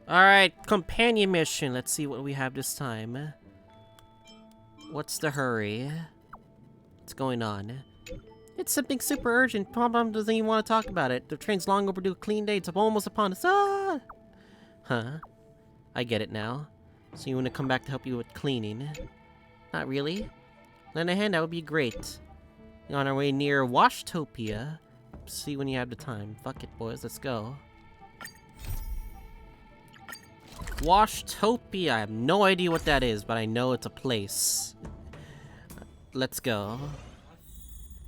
Alright, companion mission. Let's see what we have this time. What's the hurry? What's going on? It's something super urgent. Pom-Pom doesn't even want to talk about it. The train's long overdue. Clean date's almost upon us. Ah! Huh. I get it now. So you want to come back to help you with cleaning? Not really. Lend a hand, that would be great. On our way near Washtopia. See when you have the time. Fuck it, boys. Let's go. Washtopia. I have no idea what that is, but I know it's a place. Let's go.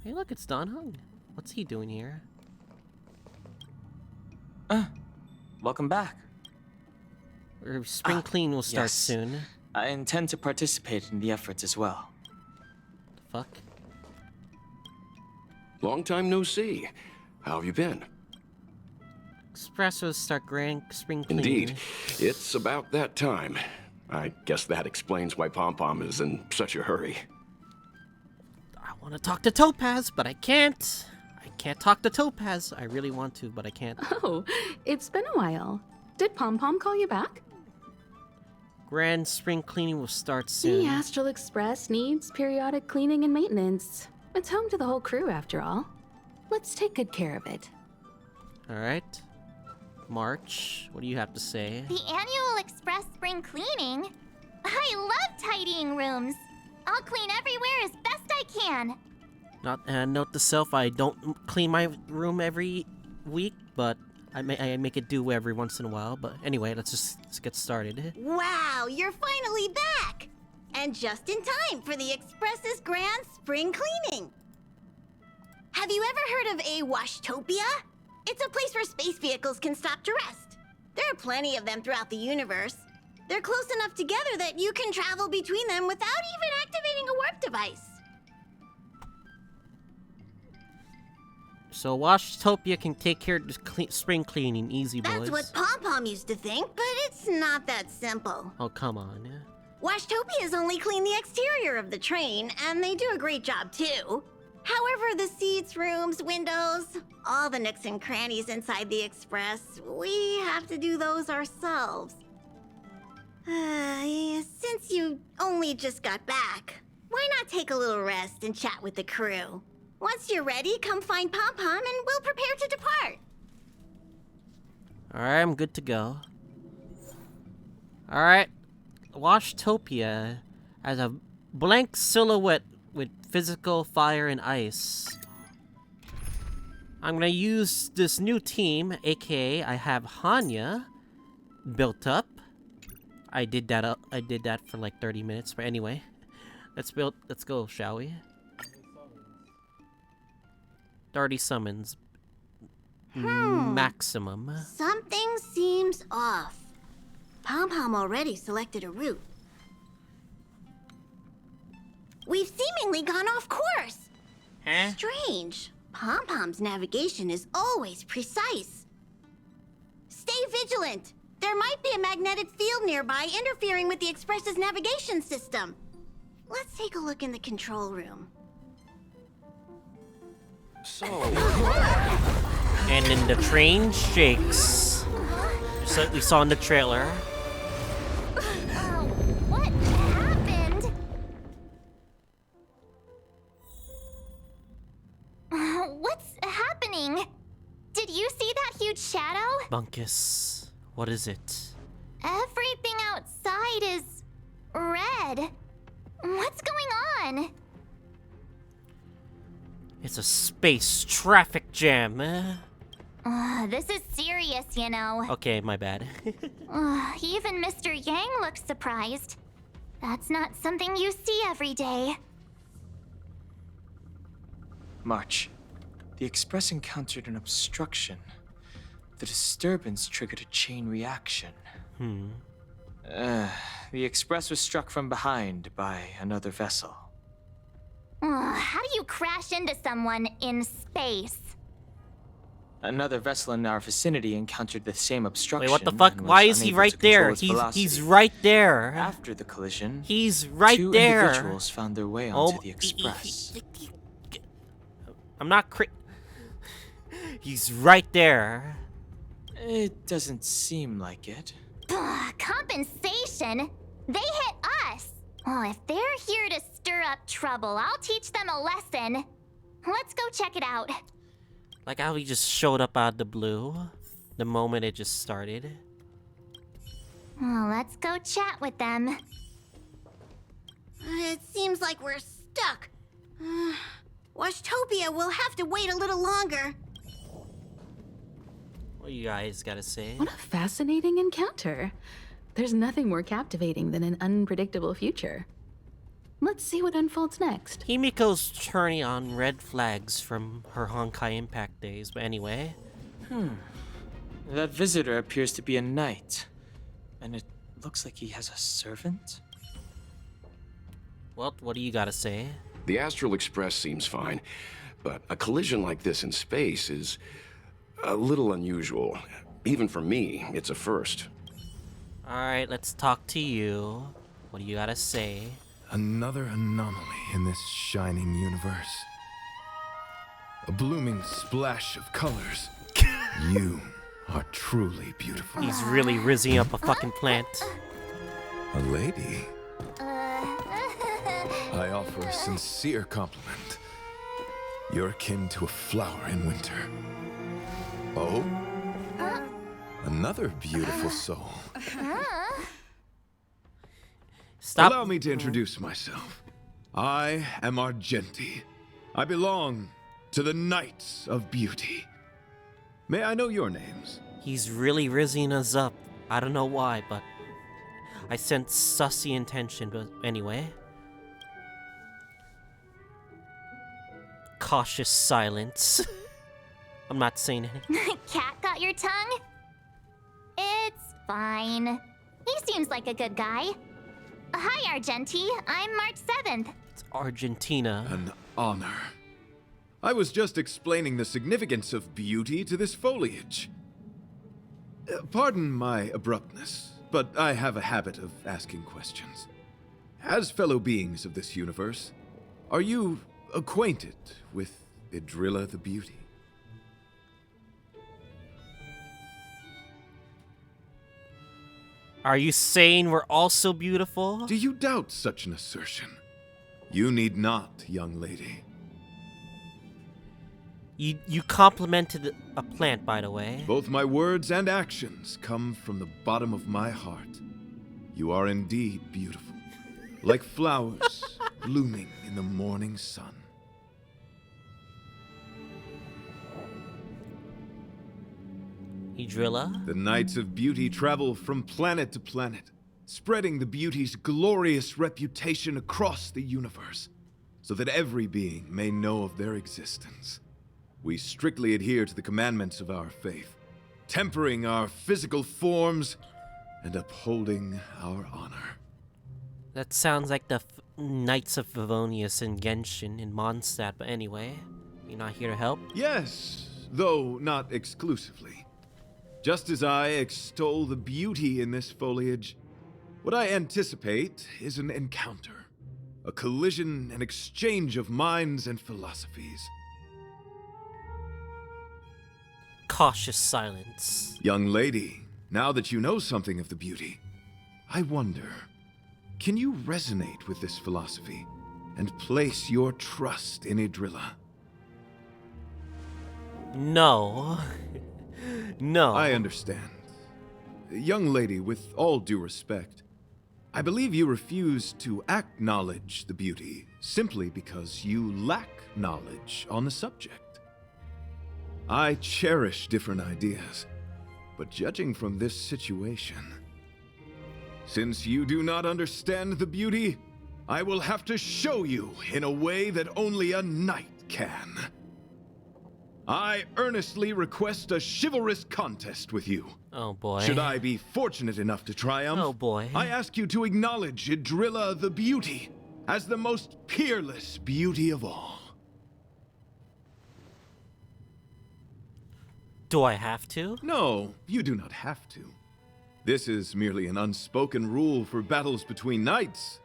Hey, look, it's Don Hung. What's he doing here? Welcome back. Spring clean will start yes. soon. I intend to participate in the efforts as well. Fuck. Long time no see. How have you been? Espressos start grand spring clean. Indeed. It's about that time. I guess that explains why Pom-Pom is in such a hurry. I want to talk to Topaz, but I can't. I can't talk to Topaz. I really want to, but I can't. Oh, it's been a while. Did Pom-Pom call you back? Grand spring cleaning will start soon. The Astral Express needs periodic cleaning and maintenance. It's home to the whole crew, after all. Let's take good care of it. Alright. March, what do you have to say? The annual Express spring cleaning? I love tidying rooms. I'll clean everywhere as best I can. Note to self, I don't clean my room every week, but I make it do every once in a while. But anyway, let's get started. Wow, you're finally back! And just in time for the Express's grand spring cleaning. Have you ever heard of a Washtopia? It's a place where space vehicles can stop to rest. There are plenty of them throughout the universe. They're close enough together that you can travel between them without even activating a warp device. So Washtopia can take care of the spring cleaning, easy boys. That's what Pom-Pom used to think, but it's not that simple. Oh, come on. Washtopias only clean the exterior of the train, and they do a great job too. However, the seats, rooms, windows, all the nooks and crannies inside the Express, we have to do those ourselves. Since you only just got back, why not take a little rest and chat with the crew? Once you're ready, come find Pom-Pom and we'll prepare to depart. Alright, I'm good to go. Alright. Washtopia has a blank silhouette with physical fire and ice. I'm gonna use this new team, aka I have Hanya built up. I did that for like 30 minutes, but anyway. Let's go, shall we? 30 summons. Maximum. Something seems off. Pom-Pom already selected a route. We've seemingly gone off course. Huh? Strange. Pom-Pom's navigation is always precise. Stay vigilant. There might be a magnetic field nearby interfering with the Express's navigation system. Let's take a look in the control room. So, And then the train shakes. Just like we saw in the trailer. What happened? What's happening? Did you see that huge shadow? Bunkus. What is it? Everything outside is red. What's going on? It's a space traffic jam. This is serious, you know. Okay, my bad. Even Mr. Yang looks surprised. That's not something you see every day. March. The Express encountered an obstruction. The disturbance triggered a chain reaction. The Express was struck from behind by another vessel. How do you crash into someone in space? Another vessel in our vicinity encountered the same obstruction. Wait, what the fuck? and was Why is he unable right to control there? its He's velocity. right there. After the collision, He's right two there. individuals found their way onto the Express. I'm not He's right there. It doesn't seem like it. But compensation? They hit us. Oh, if they're here to stir up trouble, I'll teach them a lesson. Let's go check it out. Like how he just showed up out of the blue the moment it just started. Oh, let's go chat with them. It seems like we're stuck. Washtopia will have to wait a little longer. What you guys gotta say? What a fascinating encounter. There's nothing more captivating than an unpredictable future. Let's see what unfolds next. Himiko's turning on red flags from her Honkai Impact days, but anyway. That visitor appears to be a knight. And it looks like he has a servant? Well, what do you gotta say? The Astral Express seems fine, but a collision like this in space is a little unusual. Even for me, it's a first. Alright, let's talk to you. What do you gotta say? Another anomaly in this shining universe. A blooming splash of colors. You are truly beautiful. He's really rizzing up a fucking plant. A lady. I offer a sincere compliment. You're akin to a flower in winter. Oh? Another beautiful soul. Stop. Allow me to introduce myself. I am Argenti. I belong to the Knights of Beauty. May I know your names? He's really rizzing us up. I don't know why, but I sense sussy intention, but anyway. Cautious silence. I'm not saying anything. Cat got your tongue? It's fine. He seems like a good guy. Hi, Argenti. I'm March 7th. It's Argentina. An honor. I was just explaining the significance of beauty to this foliage. Pardon my abruptness, but I have a habit of asking questions. As fellow beings of this universe, are you acquainted with Idrilla the Beauty? Are you saying we're also beautiful? Do you doubt such an assertion? You need not, young lady. You complimented a plant, by the way. Both my words and actions come from the bottom of my heart. You are indeed beautiful, like flowers blooming in the morning sun. Idrilla? The Knights of Beauty travel from planet to planet, spreading the beauty's glorious reputation across the universe, so that every being may know of their existence. We strictly adhere to the commandments of our faith, tempering our physical forms and upholding our honor. That sounds like the Knights of Favonius in Genshin in Mondstadt, but anyway. You're not here to help? Yes, though not exclusively. Just as I extol the beauty in this foliage, what I anticipate is an encounter, a collision and exchange of minds and philosophies. Cautious silence. Young lady, now that you know something of the beauty, I wonder, can you resonate with this philosophy and place your trust in Idrilla? No. No. I understand. Young lady, with all due respect, I believe you refuse to acknowledge the beauty simply because you lack knowledge on the subject. I cherish different ideas, but judging from this situation, since you do not understand the beauty, I will have to show you in a way that only a knight can. I earnestly request a chivalrous contest with you. Oh boy. Should I be fortunate enough to triumph, Oh boy. I ask you to acknowledge Idrilla the Beauty as the most peerless beauty of all. Do I have to? No, you do not have to. This is merely an unspoken rule for battles between knights.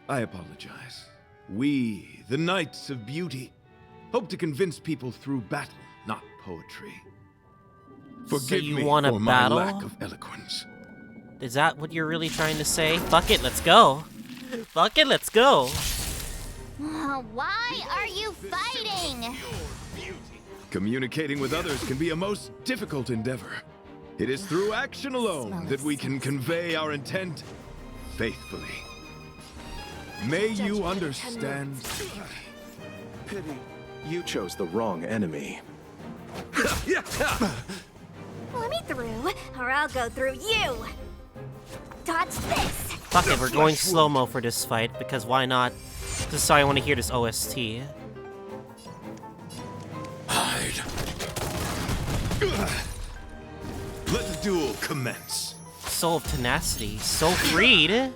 I apologize. We, the Knights of Beauty, hope to convince people through battle, not poetry. Forgive you me wanna for my battle? lack of eloquence. Is that what you're really trying to say? Fuck it, let's go. Fuck it, let's go. Why are you fighting? Communicating with others can be a most difficult endeavor. It is through action alone that we can convey our intent faithfully. May you understand. Pity you chose the wrong enemy. Let me through, or I'll go through you. Dodge this. Fuck it, we're going slow-mo for this fight, because why not? Just so I want to hear this OST. Hide. Let the duel commence. Soul of tenacity, so freed.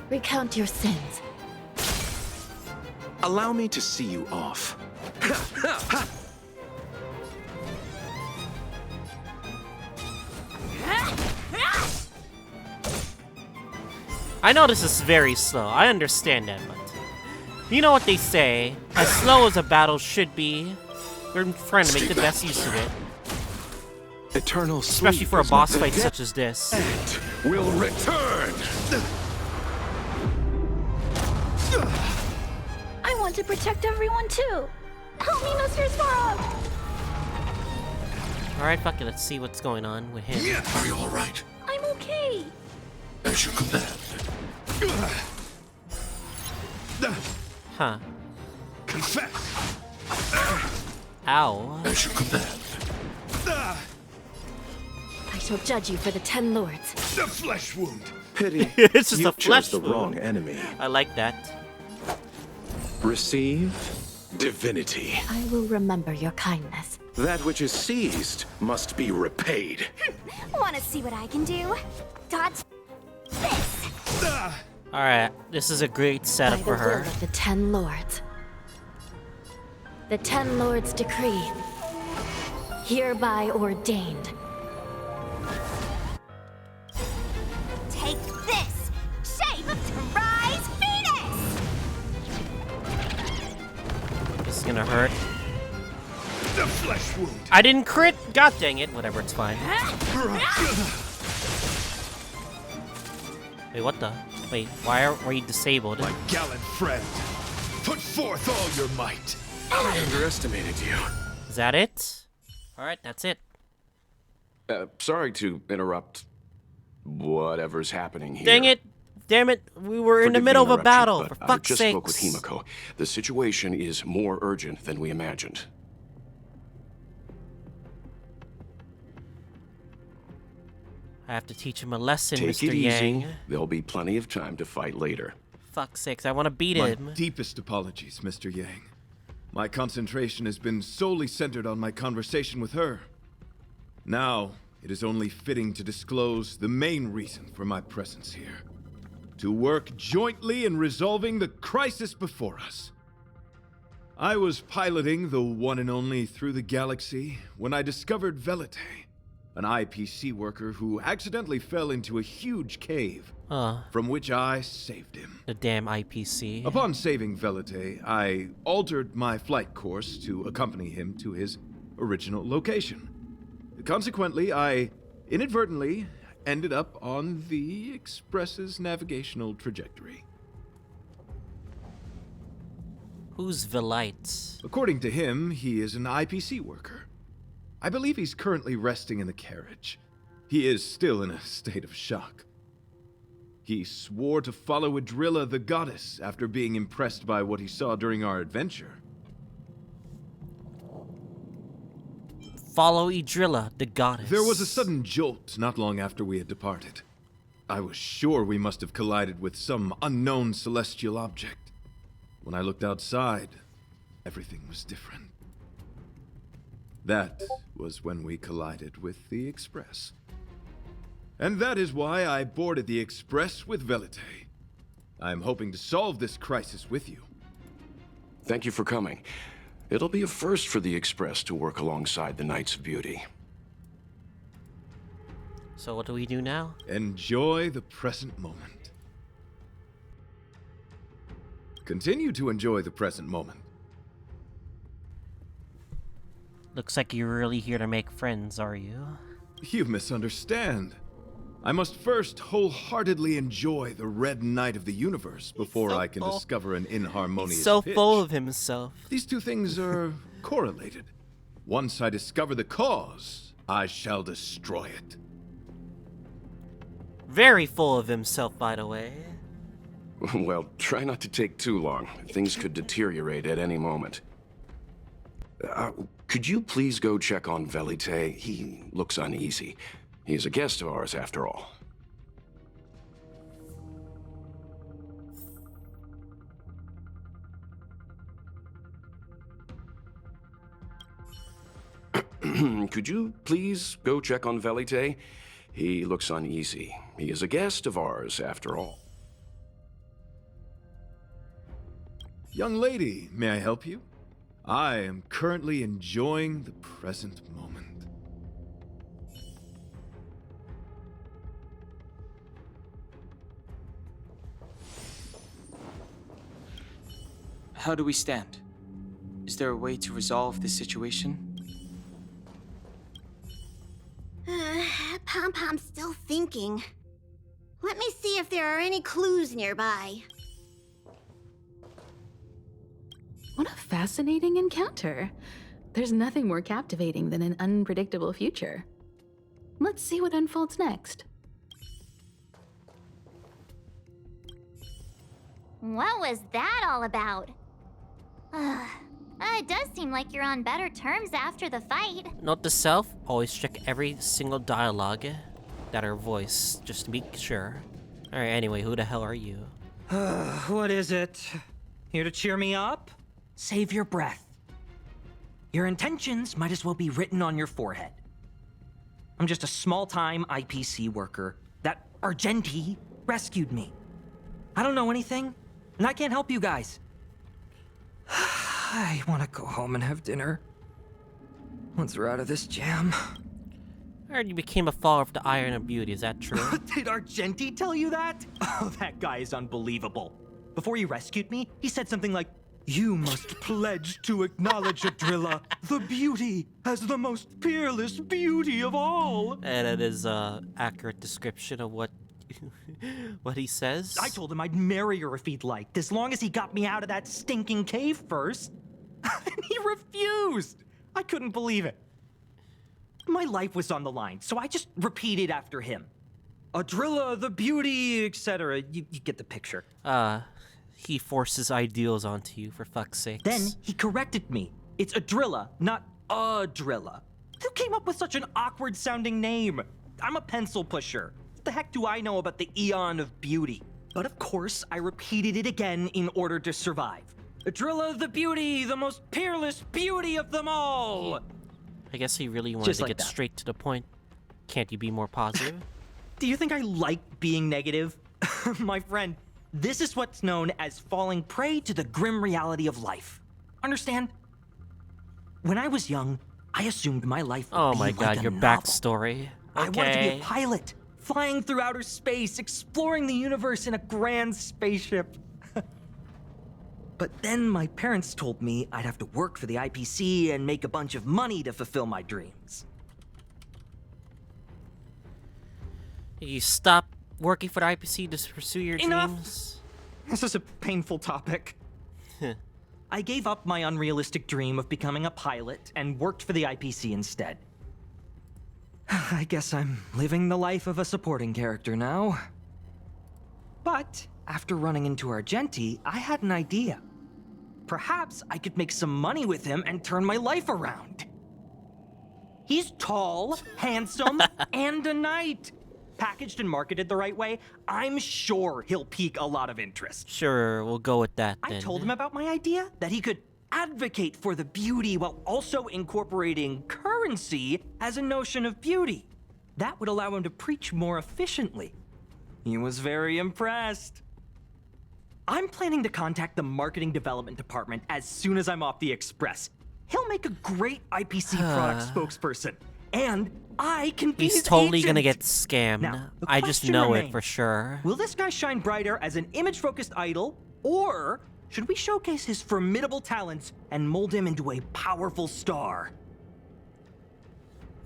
Recount your sins. Allow me to see you off. I know this is very slow, I understand that, but you know what they say, as slow as a battle should be, we're trying to make the best use of it. Eternal Especially for a boss fight such as this. Will return! I want to protect everyone too. Help me, Mr. Sparrow. Alright, fuck it, let's see what's going on with him. Are you alright? I'm okay. As you command. Huh. Confess. Ow. As you command. I shall judge you for the 10 lords. The flesh wound. Pity It's just you a flesh chose the wound. wrong enemy. I like that. Receive divinity. I will remember your kindness. That which is seized must be repaid. Want to see what I can do? Dodge this. Alright, this is a great By setup the for will her. of the 10 lords. The 10 lords decree. Hereby ordained. Take this. Shape of Rise Venus. This is gonna hurt. The flesh wound. I didn't crit! God dang it. Whatever, it's fine. Wait, what the? Wait, why are you disabled? My gallant friend, put forth all your might. I underestimated you. Is that it? Alright, that's it. Sorry to interrupt whatever's happening here. Dang it! Damn it! We were in the Forgive the middle of a interruption, battle, but for I fuck's just spoke with sakes. Himiko. The situation is more urgent than we imagined. I have to teach him a lesson, Take Mr. it Yang. easy. There'll be plenty of time to fight later. Fuck's sakes, I want to beat My him. deepest apologies, Mr. Yang. My concentration has been solely centered on my conversation with her. Now, it is only fitting to disclose the main reason for my presence here. To work jointly in resolving the crisis before us. I was piloting the one and only Through the Galaxy when I discovered Velite, an IPC worker who accidentally fell into a huge cave, from which I saved him. The damn IPC. Upon saving Velite, I altered my flight course to accompany him to his original location. Consequently, I inadvertently ended up on the Express's navigational trajectory. Who's Velite? According to him, he is an IPC worker. I believe he's currently resting in the carriage. He is still in a state of shock. He swore to follow Idrilla the goddess after being impressed by what he saw during our adventure. Follow Idrilla, the goddess. There was a sudden jolt not long after we had departed. I was sure we must have collided with some unknown celestial object. When I looked outside, everything was different. That was when we collided with the Express. And that is why I boarded the Express with Velite. I'm hoping to solve this crisis with you. Thank you for coming. It'll be a first for the Express to work alongside the Knights of Beauty. So what do we do now? Enjoy the present moment. Continue to enjoy the present moment. Looks like you're really here to make friends, are you? You misunderstand. I must first wholeheartedly enjoy the red night of the universe before so I can full. discover an inharmonious So pitch. full of himself. These two things are correlated. Once I discover the cause, I shall destroy it. Very full of himself, by the way. Well, try not to take too long. Things could deteriorate at any moment. Could you please go check on Velite? He looks uneasy. He's a guest of ours, after all. Could you please go check on Velite? He looks uneasy. He is a guest of ours, after all. Young lady, may I help you? I am currently enjoying the present moment. How do we stand? Is there a way to resolve this situation? Pom-Pom's still thinking. Let me see if there are any clues nearby. What a fascinating encounter. There's nothing more captivating than an unpredictable future. Let's see what unfolds next. What was that all about? It does seem like you're on better terms after the fight. Note to self, always check every single dialogue that are voiced, just to be sure. Alright, anyway, who the hell are you? What is it? Here to cheer me up? Save your breath. Your intentions might as well be written on your forehead. I'm just a small-time IPC worker. That Argenti rescued me. I don't know anything, and I can't help you guys. I want to go home and have dinner. Once we're out of this jam. I heard you became a follower of the Iron of Beauty, is that true? Did Argenti tell you that? Oh, that guy is unbelievable. Before he rescued me, he said something like, "You must pledge to acknowledge Adrilla, the beauty, as the most peerless beauty of all." And it is an accurate description of what what he says. I told him I'd marry her if he'd liked, as long as he got me out of that stinking cave first. And he refused. I couldn't believe it. My life was on the line, so I just repeated after him. Adrilla, the beauty, etc. You get the picture. He forces ideals onto you, for fuck's sake. Then he corrected me. It's Adrilla, not Adrilla. Who came up with such an awkward-sounding name? I'm a pencil pusher. What the heck do I know about the Eon of Beauty? But of course, I repeated it again in order to survive. Adrilla the beauty, the most peerless beauty of them all! I guess he really wanted Just to like get that. straight to the point. Can't you be more positive? Do you think I like being negative? My friend, this is what's known as falling prey to the grim reality of life. Understand? When I was young, I assumed my life would Oh be my like god, a your novel. backstory. I wanted to be a Okay. pilot, flying through outer space, exploring the universe in a grand spaceship. But then my parents told me I'd have to work for the IPC and make a bunch of money to fulfill my dreams. You stop working for the IPC to pursue your Enough! dreams? This is a painful topic. I gave up my unrealistic dream of becoming a pilot and worked for the IPC instead. I guess I'm living the life of a supporting character now. But after running into Argenti, I had an idea. Perhaps I could make some money with him and turn my life around. He's tall, handsome, and a knight. Packaged and marketed the right way, I'm sure he'll pique a lot of interest. Sure, we'll go with that I then. told him about my idea, that he could advocate for the beauty while also incorporating currency as a notion of beauty. That would allow him to preach more efficiently. He was very impressed. I'm planning to contact the marketing development department as soon as I'm off the express. He'll make a great IPC product spokesperson, and I can be He's his totally gonna agent. get scammed. Now, the I just question know it remains. for sure. Will this guy shine brighter as an image-focused idol, or should we showcase his formidable talents and mold him into a powerful star?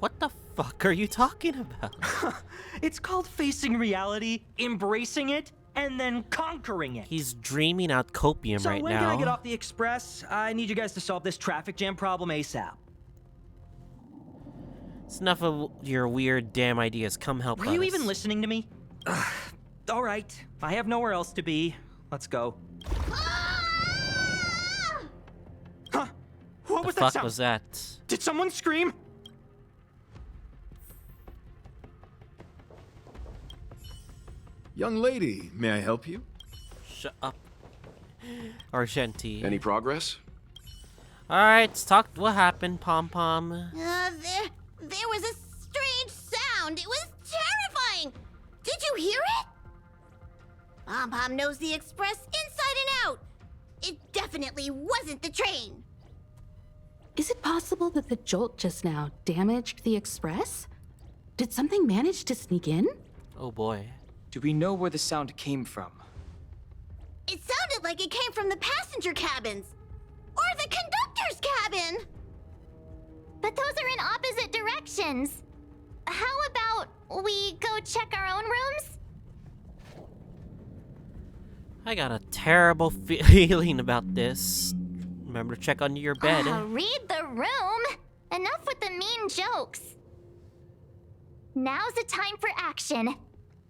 What the fuck are you talking about? It's called facing reality, embracing it, and then conquering it. He's dreaming out copium So right when now. can I get off the express? I need you guys to solve this traffic jam problem ASAP. It's enough of your weird damn ideas. Come help us. Were you even listening to me? All right, I have nowhere else to be. Let's go. Huh? What was The that fuck sound? was that? Did someone scream? Young lady, may I help you? Shut up. Argenti. Any progress? Alright, let's talk. What happened, Pom Pom? There was a strange sound. It was terrifying. Did you hear it? Pom Pom knows the express inside and out. It definitely wasn't the train. Is it possible that the jolt just now damaged the express? Did something manage to sneak in? Oh boy. Do we know where the sound came from? It sounded like it came from the passenger cabins. Or the conductor's cabin. But those are in opposite directions. How about we go check our own rooms? I got a terrible feeling about this. Remember to check under your bed. Read the room. Enough with the mean jokes. Now's the time for action.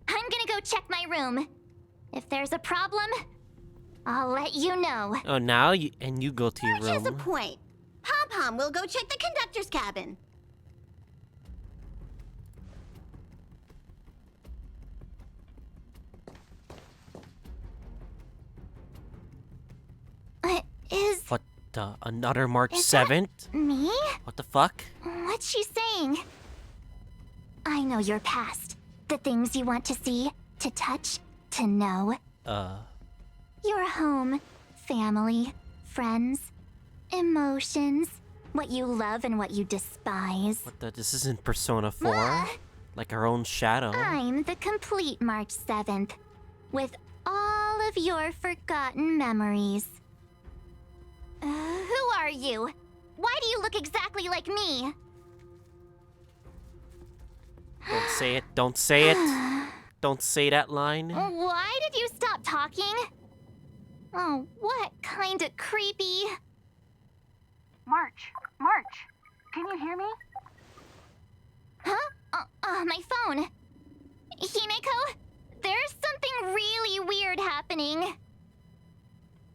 I'm gonna go check my room. If there's a problem, I'll let you know. Oh, now you go to your March has a room. point. Pom Pom will go check the conductor's cabin. Is What the? Another March Is that- 7th? me? What the fuck? What's she saying? I know your past. The things you want to see, to touch, to know. Your home, family, friends, emotions, what you love and what you despise. What the? This isn't Persona 4? Like our own shadow. I'm the complete March 7th, with all of your forgotten memories. Who are you? Why do you look exactly like me? Don't say it. Don't say it. Don't say that line. Why did you stop talking? Oh, what kind of creepy... March, can you hear me? Huh? My phone. Himeko, there's something really weird happening.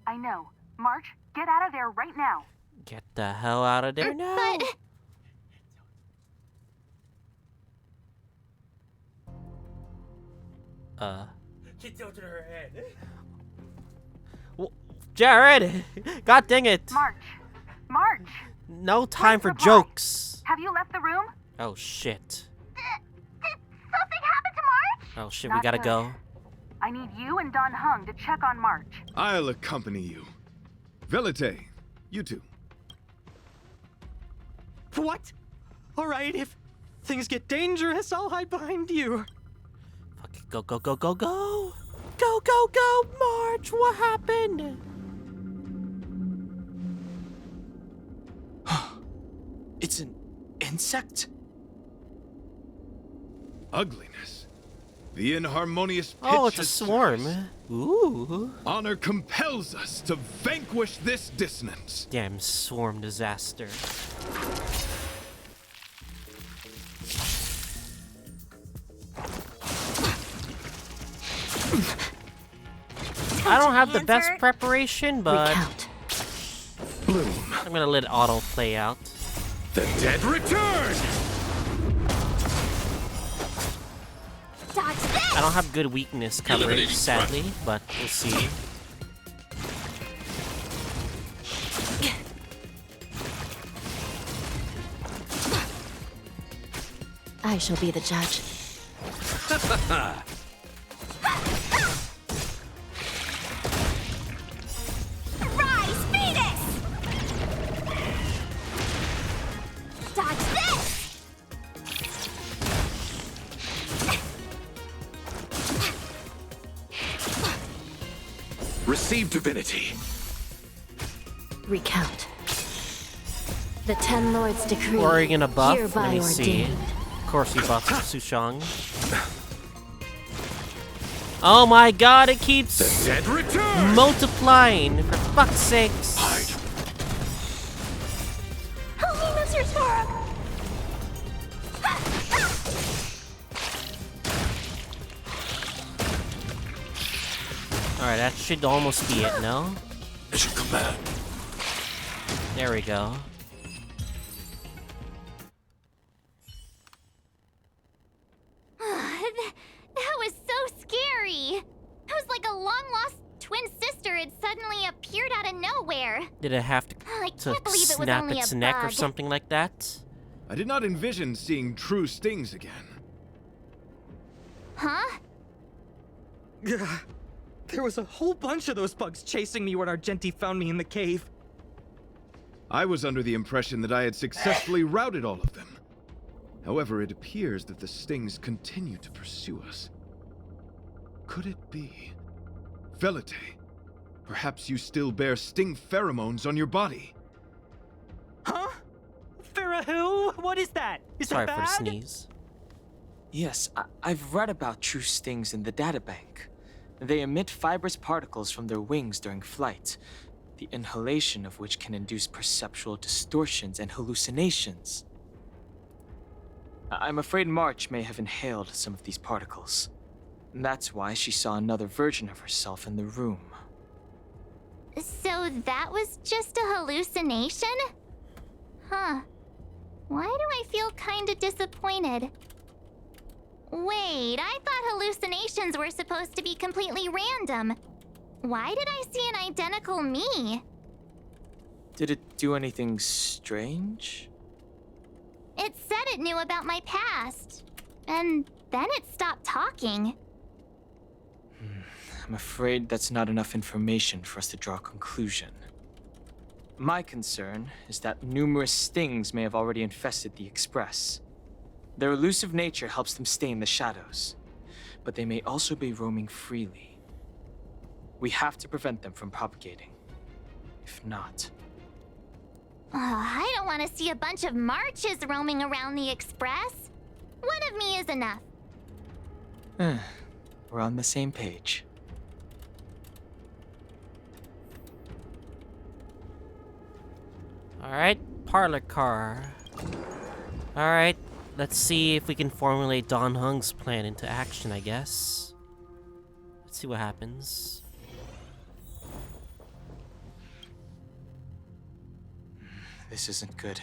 I know. March, get out of there right now. Get the hell out of there now. But... She tilted her head. Jared! God dang it! March, No time for reply. jokes. have you left the room? Oh shit. Did something happen to March? Oh shit, we Not gotta good. go. I need you and Don Hung to check on March. I'll accompany you. Velite, you two. What? All right, if things get dangerous, I'll hide behind you. Fuck it, go, go, go, go, go! Go, go, go, March! What happened? It's an insect? Ugliness. The inharmonious pitch Oh, it's a has swarm. surfaced. Ooh. Honor compels us to vanquish this dissonance. Damn swarm disaster. I don't have the best preparation, but Recount. Bloom, I'm gonna let it auto play out. the dead return! Dodge this! I don't have good weakness coverage, sadly, but we'll see. I shall be the judge. Rise, Venus! Dodge this! Receive divinity. Recount. The Ten Lords decree. Or are you gonna buff? Hereby Let me see. ordained. Of course you buff Sushang. Oh my god, it keeps Dead return! multiplying, for fuck's sakes. Help me, Mr. Storm! Alright, that should almost be it, no? Mission command. There we go. That was so scary. It was like a long-lost twin sister had suddenly appeared out of nowhere. Did it have to I can't believe it was snap only its a neck or bug. something like that? I did not envision seeing true stings again. Huh? There was a whole bunch of those bugs chasing me when Argenti found me in the cave. I was under the impression that I had successfully routed all of them. However, it appears that the stings continue to pursue us. Could it be? Velite, perhaps you still bear sting pheromones on your body. Huh? Farah, what is that? Is Sorry that for bad? the sneeze. Yes, I've read about true stings in the databank. They emit fibrous particles from their wings during flight, the inhalation of which can induce perceptual distortions and hallucinations. I'm afraid March may have inhaled some of these particles. That's why she saw another version of herself in the room. So that was just a hallucination? Huh. Why do I feel kinda disappointed? Wait, I thought hallucinations were supposed to be completely random. Why did I see an identical me? Did it do anything strange? It said it knew about my past. And then it stopped talking. I'm afraid that's not enough information for us to draw a conclusion. My concern is that numerous stings may have already infested the Express. Their elusive nature helps them stay in the shadows, but they may also be roaming freely. We have to prevent them from propagating. If not... Oh, I don't want to see a bunch of marches roaming around the Express. One of me is enough. We're on the same page. Alright, parlor car. Alright, let's see if we can formulate Don Hung's plan into action, I guess. Let's see what happens. This isn't good.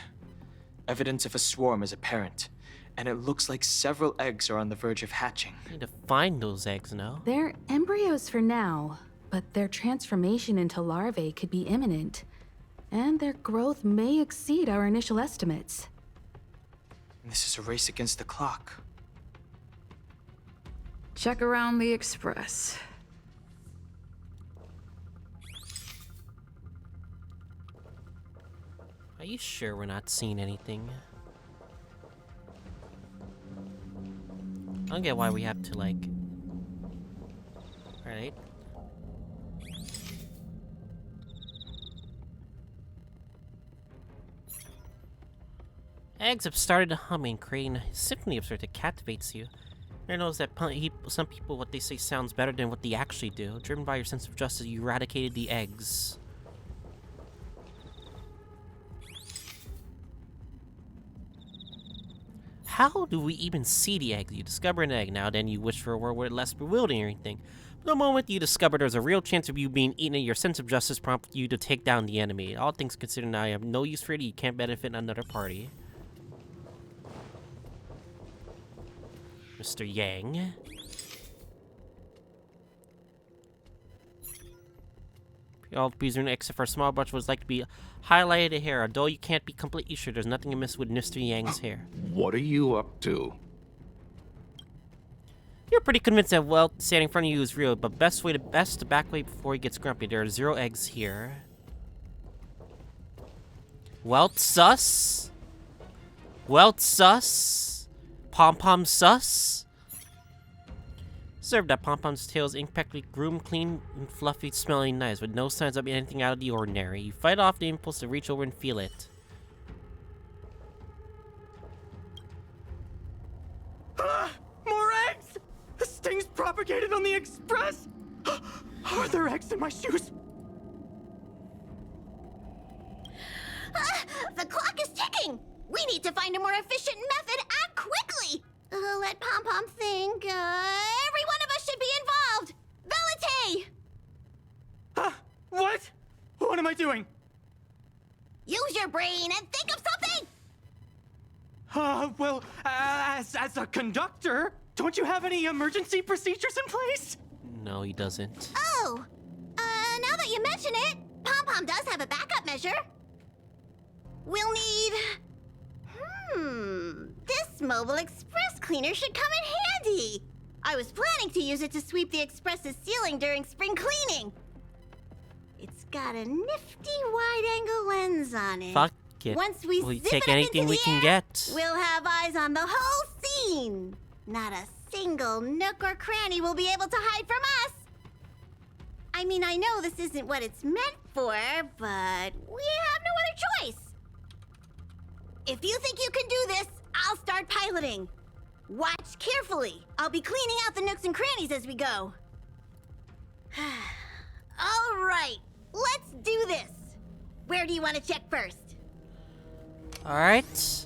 Evidence of a swarm is apparent, and it looks like several eggs are on the verge of hatching. I need to find those eggs now. They're embryos for now, but their transformation into larvae could be imminent. And their growth may exceed our initial estimates. This is a race against the clock. Check around the Express. Are you sure we're not seeing anything? I don't get why we have to, like... Alright. Eggs have started humming, creating a symphony of sorts that captivates you. I knows that some people, what they say sounds better than what they actually do. Driven by your sense of justice, you eradicated the eggs. How do we even see the egg? You discover an egg, now then you wish for a world where it's less bewildering or anything. But the moment you discover there's a real chance of you being eaten, your sense of justice prompts you to take down the enemy. All things considered, now you have no use for it, you can't benefit another party. Mr. Yang. All present except for a small bunch would like to be highlighted here, although you can't be completely sure there's nothing amiss with Mr. Yang's hair. What are you up to? You're pretty convinced that Welt standing in front of you is real, but best to back away before he gets grumpy. There are 0 eggs here. Welt sus? Welt sus? Pom-pom sus? Observe that Pom-Pom's tail is impeccably groomed, clean, and fluffy, smelling nice, with no signs of anything out of the ordinary. You fight off the impulse to reach over and feel it. More eggs! The stings propagated on the express! Are there eggs in my shoes? The clock is ticking! We need to find a more efficient method. Act quickly! Let Pom-Pom think. Every one of us should be involved! Valete! What? What am I doing? Use your brain and think of something! Well, as a conductor, don't you have any emergency procedures in place? No, he doesn't. Oh! Now that you mention it, Pom-Pom does have a backup measure. We'll need... This mobile express cleaner should come in handy. I was planning to use it to sweep the express's ceiling during spring cleaning. It's got a nifty wide-angle lens on it. Fuck it. Once we We'll zip take it up anything into we the can air, get. we'll have eyes on the whole scene. Not a single nook or cranny will be able to hide from us. I mean, I know this isn't what it's meant for, but we have no other choice. If you think you can do this, I'll start piloting. Watch carefully. I'll be cleaning out the nooks and crannies as we go. All right, let's do this. Where do you want to check first? Alright.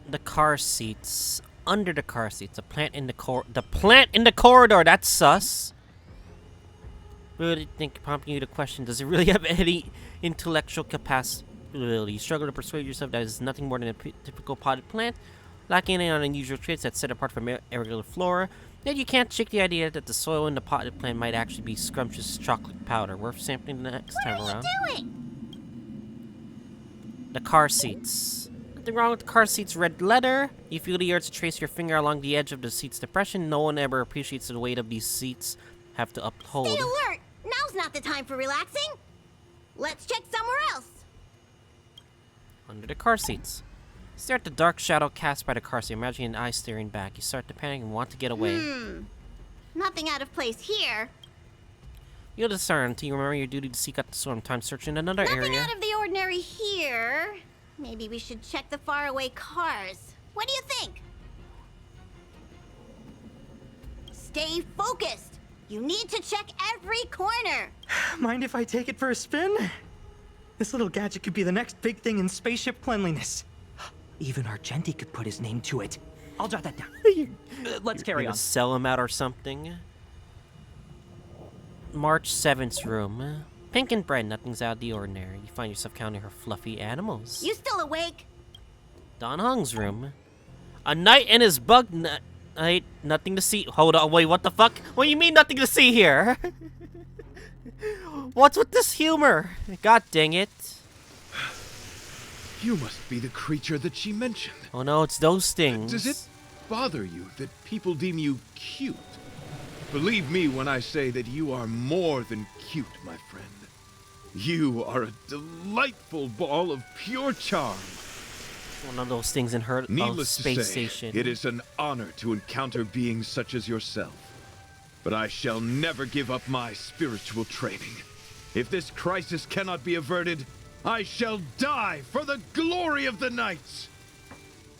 The car seats. Under the car seats. The plant in the corridor. That's sus. Really think prompting you to question, does it really have any intellectual capacity? You struggle to persuade yourself that it's nothing more than a typical potted plant, lacking any unusual traits that set apart from irregular flora. Yet you can't shake the idea that the soil in the potted plant might actually be scrumptious chocolate powder, worth sampling the next time around. What are you doing? The car seats. Nothing wrong with the car seats' red leather. You feel the urge to trace your finger along the edge of the seat's depression. No one ever appreciates the weight of these seats have to uphold. Stay alert! Now's not the time for relaxing. Let's check somewhere else. Under the car seats. Stare at the dark shadow cast by the car seat. Imagine an eye staring back. You start to panic and want to get away. Nothing out of place here. You'll discern until you remember your duty to seek out the storm time search in another Nothing area. out of the ordinary here. Maybe we should check the faraway cars. What do you think? Stay focused. You need to check every corner. Mind if I take it for a spin? This little gadget could be the next big thing in spaceship cleanliness. Even Argenti could put his name to it. I'll jot that down. Let's carry You're on. gonna sell him out or something. March 7th's room. Pink and bread, nothing's out of the ordinary. You find yourself counting her fluffy animals. You still awake? Don Hong's room. A knight and his bug knight, nothing to see. Hold on, wait, what the fuck? What do you mean nothing to see here? What's with this humor? God dang it. You must be the creature that she mentioned. Oh no, it's those things. Does it bother you that people deem you cute? Believe me when I say that you are more than cute, my friend. You are a delightful ball of pure charm. One of those things in her Needless space to say, station. it is an honor to encounter beings such as yourself. But I shall never give up my spiritual training. If this crisis cannot be averted, I shall die for the glory of the Knights!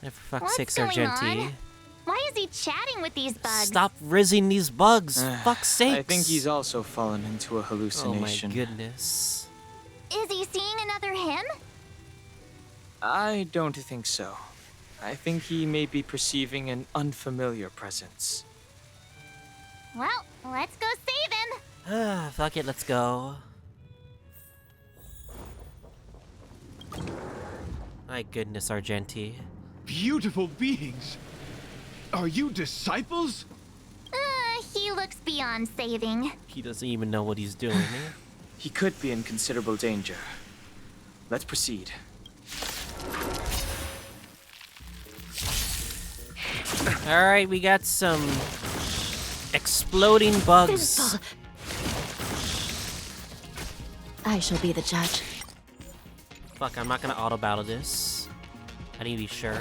For fuck's What's sakes, going Argenti. on? Why is he chatting with these bugs? Stop rizzing these bugs. Fuck's sakes. I think he's also fallen into a Oh hallucination. my goodness. Is he seeing another him? I don't think so. I think he may be perceiving an unfamiliar presence. Well, let's go save him. Fuck it, let's go. My goodness, Argenti. Beautiful beings! Are you disciples? He looks beyond saving. He doesn't even know what he's doing. He could be in considerable danger. Let's proceed. Alright, we got some exploding bugs. I shall be the judge. Fuck, I'm not gonna auto battle this. I need to be sure.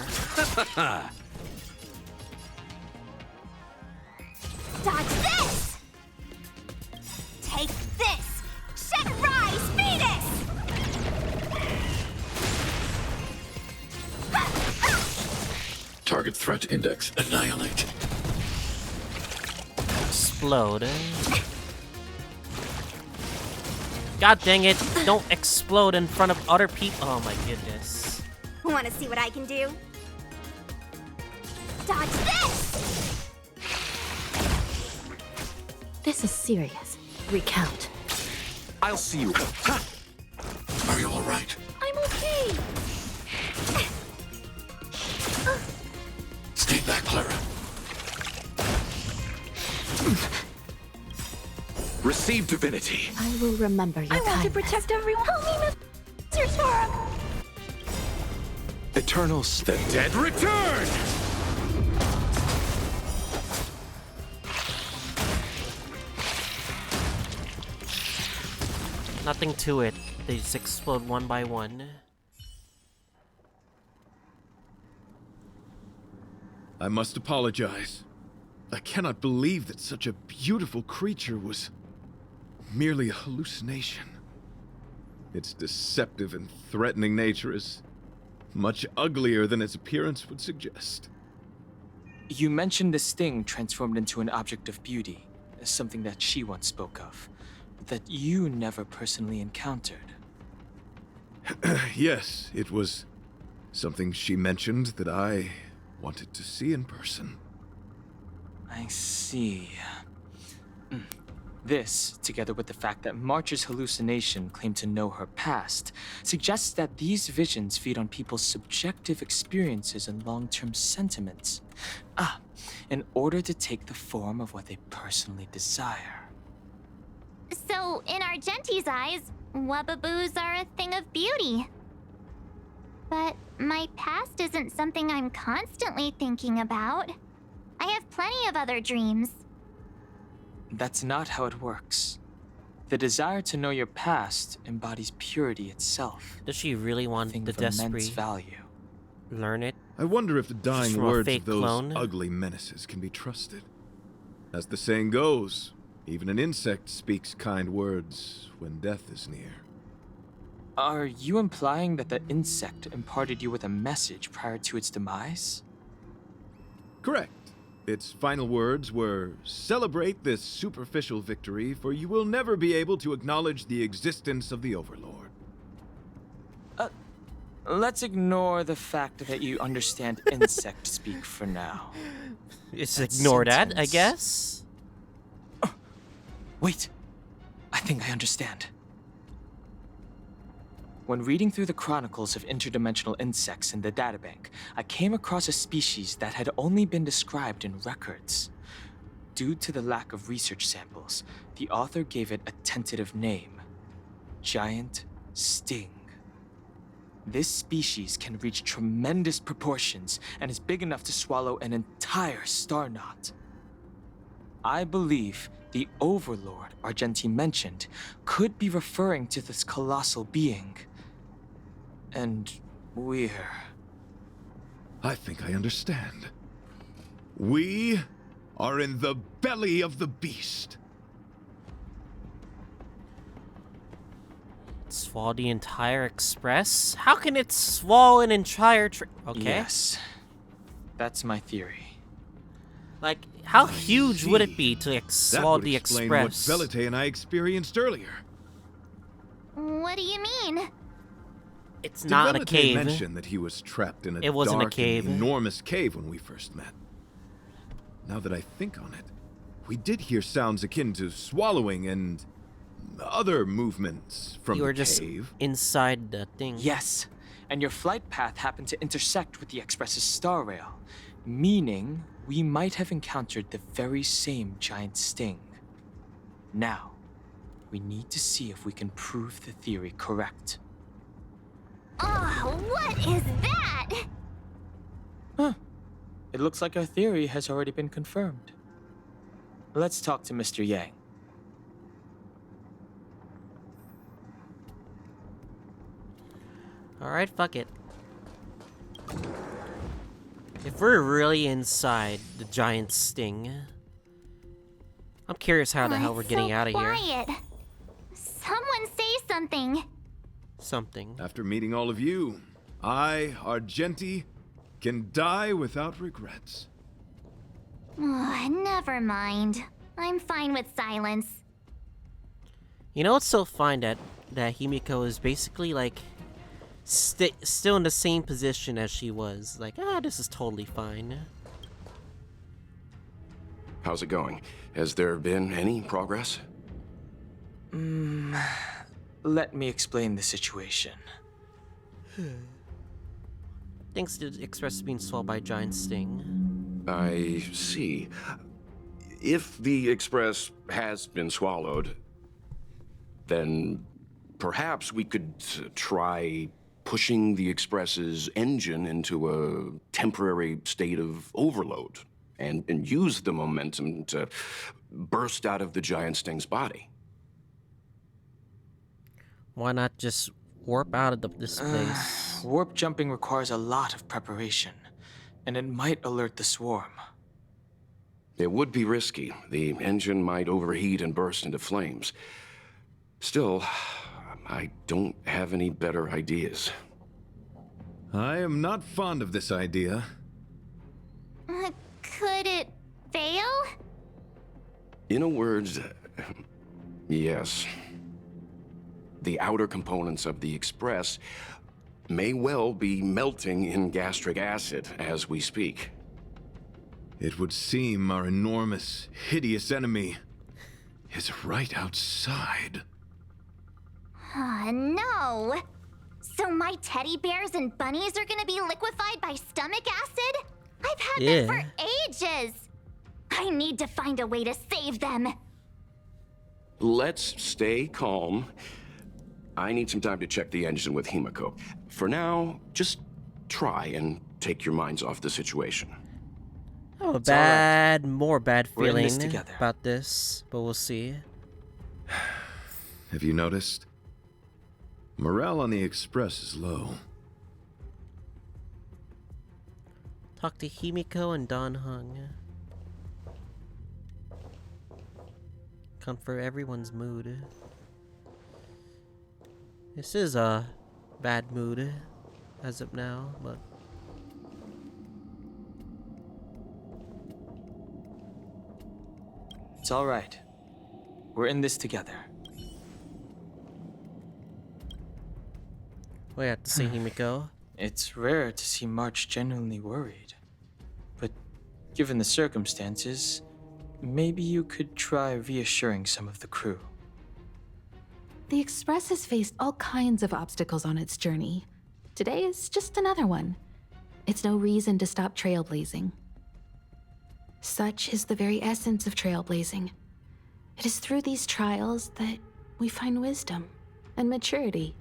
Dodge this! Take this! Shed Rise Venus! Target threat index annihilate. Explode. God dang it! Don't explode in front of other people. Oh my goodness. Want to see what I can do? Dodge this! This is serious. Recount. I'll see you. Are you all right? I'm okay. Stay back, Clara. Receive divinity. I will remember your kindness. I want to protect everyone. Help me, Mr. Storm. Eternals. The dead return! Nothing to it. They just explode one by one. I must apologize. I cannot believe that such a beautiful creature was merely a hallucination. Its deceptive and threatening nature is much uglier than its appearance would suggest. You mentioned the sting transformed into an object of beauty, something that she once spoke of, but that you never personally encountered. Yes, it was something she mentioned that I wanted to see in person. I see. This, together with the fact that March's hallucination claimed to know her past, suggests that these visions feed on people's subjective experiences and long-term sentiments. In order to take the form of what they personally desire. So, in Argenti's eyes, Wubbaboos are a thing of beauty. But my past isn't something I'm constantly thinking about. I have plenty of other dreams. That's not how it works. The desire to know your past embodies purity itself. Does she really want Thing the of immense Despre? value. Learn it? I wonder if the dying from a words fake of those clone? ugly menaces can be trusted. As the saying goes, even an insect speaks kind words when death is near. Are you implying that the insect imparted you with a message prior to its demise? Correct. Its final words were, "Celebrate this superficial victory, for you will never be able to acknowledge the existence of the Overlord." Let's ignore the fact that you understand insect speak for now. Just That ignore that, I sentence- guess? Wait, I think I understand. When reading through the chronicles of interdimensional insects in the databank, I came across a species that had only been described in records. Due to the lack of research samples, the author gave it a tentative name: Giant Sting. This species can reach tremendous proportions and is big enough to swallow an entire star knot. I believe the Overlord Argenti mentioned could be referring to this colossal being. And we're... I think I understand. We are in the belly of the beast. Swallow the entire express? How can it swallow an entire okay. Yes, that's my theory. Like, how huge would it be to like, That swallow would the explain express? what Velite and I experienced earlier. What do you mean? It's not a Velite cave. mentioned that he was trapped in a It wasn't a dark cave. and enormous cave when we first met. Now that I think on it, we did hear sounds akin to swallowing and other movements from You were the just cave. inside the thing. Yes, and your flight path happened to intersect with the Express's star rail, meaning we might have encountered the very same giant sting. Now, we need to see if we can prove the theory correct. Oh, what is that? It looks like our theory has already been confirmed. Let's talk to Mr. Yang. Alright, fuck it. If we're really inside the giant sting, I'm curious how the hell we're getting out of here. Quiet. Someone say something. Something. After meeting all of you, I, Argenti, can die without regrets. Never mind. I'm fine with silence. You know, it's so fine that Himiko is basically like still in the same position as she was. Like, this is totally fine. How's it going? Has there been any progress? Let me explain the situation. Thanks to the Express being swallowed by a giant sting. I see. If the Express has been swallowed, then perhaps we could try pushing the Express's engine into a temporary state of overload and use the momentum to burst out of the giant sting's body. Why not just warp out of this place? Warp jumping requires a lot of preparation, and it might alert the swarm. It would be risky. The engine might overheat and burst into flames. Still, I don't have any better ideas. I am not fond of this idea. Could it fail? In a word, yes. The outer components of the Express may well be melting in gastric acid as we speak. It would seem our enormous, hideous enemy is right outside. No! So my teddy bears and bunnies are gonna be liquefied by stomach acid? I've had them for ages! I need to find a way to save them! Let's stay calm. I need some time to check the engine with Himiko. For now, just try and take your minds off the situation. I have a more bad We're in feeling this together. about this, but we'll see. Have you noticed? Morale on the Express is low. Talk to Himiko and Don Hung. Comfort everyone's mood. This is a bad mood as of now, but It's all right. We're in this together. we have to see Himiko. It's rare to see March genuinely worried. But given the circumstances, maybe you could try reassuring some of the crew. The Express has faced all kinds of obstacles on its journey. Today is just another one. It's no reason to stop trailblazing. Such is the very essence of trailblazing. It is through these trials that we find wisdom and maturity.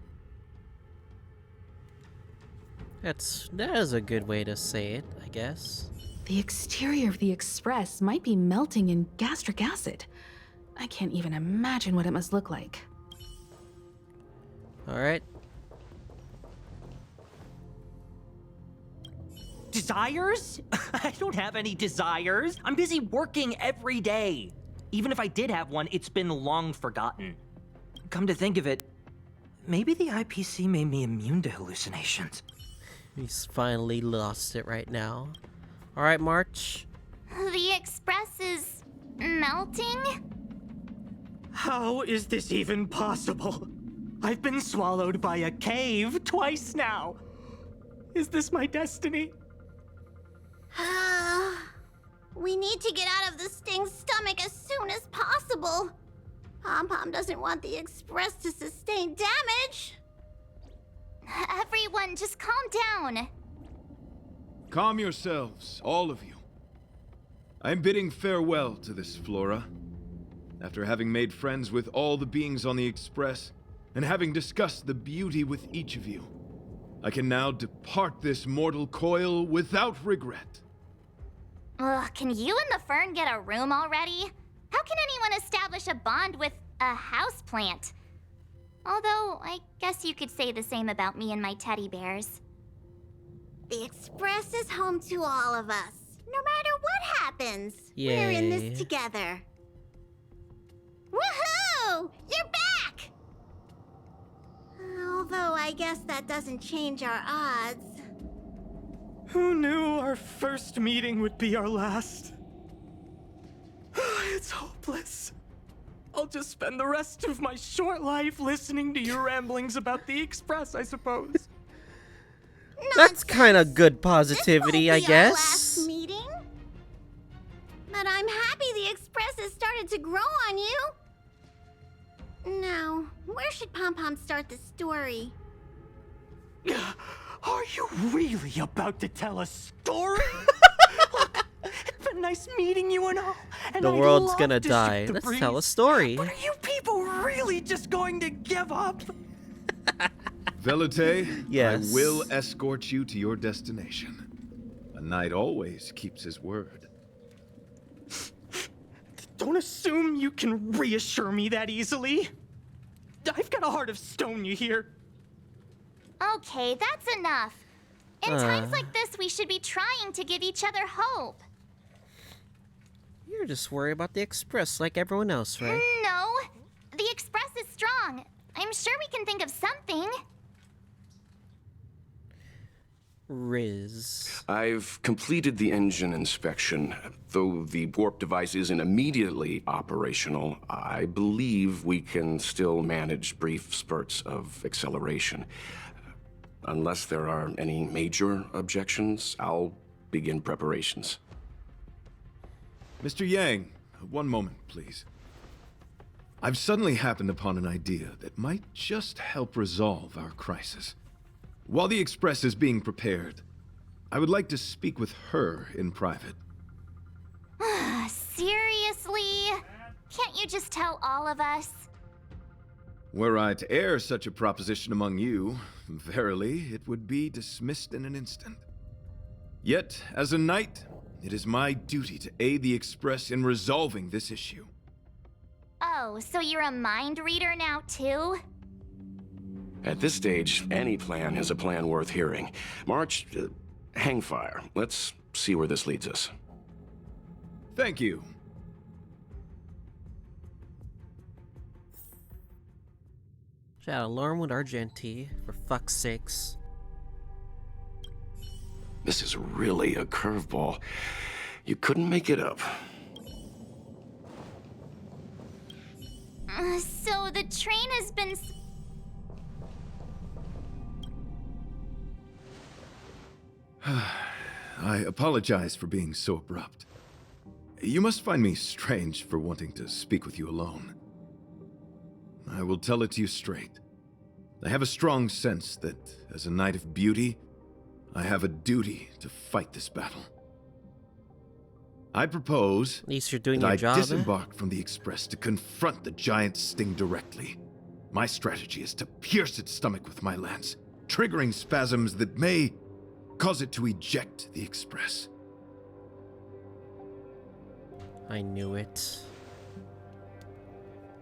That is a good way to say it, I guess. The exterior of the Express might be melting in gastric acid. I can't even imagine what it must look like. Alright. Desires? I don't have any desires. I'm busy working every day. Even if I did have one, it's been long forgotten. Come to think of it, maybe the IPC made me immune to hallucinations. He's finally lost it right now. Alright, March. The Express is melting? How is this even possible? I've been swallowed by a cave twice now. Is this my destiny? We need to get out of the Sting's stomach as soon as possible. Pom-Pom doesn't want the Express to sustain damage. Everyone, just calm down. Calm yourselves, all of you. I'm bidding farewell to this Flora. After having made friends with all the beings on the Express, and having discussed the beauty with each of you, I can now depart this mortal coil without regret. Ugh, can you and the Fern get a room already? How can anyone establish a bond with a houseplant? Although, I guess you could say the same about me and my teddy bears. The Express is home to all of us. No matter what happens, we're in Yay. this together. Woohoo! You're back! Although I guess that doesn't change our odds. Who knew our first meeting would be our last? It's hopeless. I'll just spend the rest of my short life listening to your ramblings about the Express, I suppose. That's kind of good positivity, I Our guess. last meeting. But I'm happy the Express has started to grow on you. Now, where should Pom Pom start the story? Are you really about to tell a story? Look, it's been nice meeting you and all. And The I'd world's love gonna to shoot die. the Let's breeze. tell a story. But are you people really just going to give up? Velute, Yes. I will escort you to your destination. A knight always keeps his word. Don't assume you can reassure me that easily. I've got a heart of stone, you hear? Okay, that's enough. In times like this, we should be trying to give each other hope. You're just worried about the Express like everyone else, right? No, the Express is strong. I'm sure we can think of something. Riz. I've completed the engine inspection. Though the warp device isn't immediately operational, I believe we can still manage brief spurts of acceleration. Unless there are any major objections, I'll begin preparations. Mr. Yang, one moment, please. I've suddenly happened upon an idea that might just help resolve our crisis. While the Express is being prepared, I would like to speak with her in private. Seriously? Can't you just tell all of us? Were I to air such a proposition among you, verily, it would be dismissed in an instant. Yet, as a knight, it is my duty to aid the Express in resolving this issue. Oh, so you're a mind reader now, too? At this stage, any plan is a plan worth hearing. March, hang fire. Let's see where this leads us. Thank you. Shout out Lauren with Argenti, for fuck's sakes. This is really a curveball. You couldn't make it up. So the train has been... I apologize for being so abrupt. You must find me strange for wanting to speak with you alone. I will tell it to you straight. I have a strong sense that, as a knight of beauty, I have a duty to fight this battle. I propose At least you're doing that your I job. disembark from the Express to confront the giant sting directly. My strategy is to pierce its stomach with my lance, triggering spasms that may cause it to eject the Express. I knew it.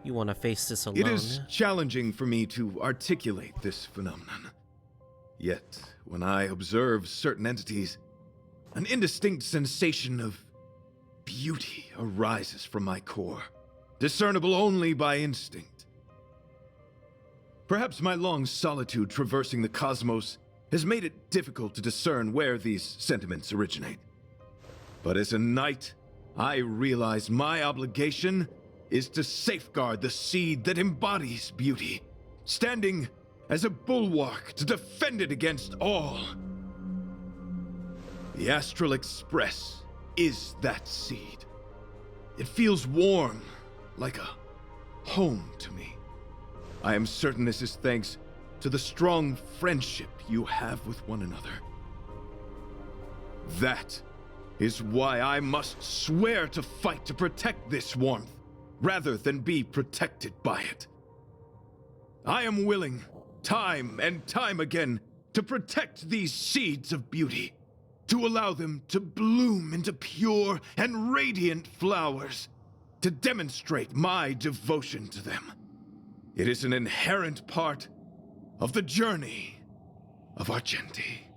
You want to face this alone? It is challenging for me to articulate this phenomenon. Yet, when I observe certain entities, an indistinct sensation of beauty arises from my core, discernible only by instinct. Perhaps my long solitude traversing the cosmos has made it difficult to discern where these sentiments originate. But as a knight, I realize my obligation is to safeguard the seed that embodies beauty, standing as a bulwark to defend it against all. The Astral Express is that seed. It feels warm, like a home to me. I am certain this is thanks to the strong friendship you have with one another. That is why I must swear to fight to protect this warmth, rather than be protected by it. I am willing, time and time again, to protect these seeds of beauty, to allow them to bloom into pure and radiant flowers, to demonstrate my devotion to them. It is an inherent part of the journey of Argenti.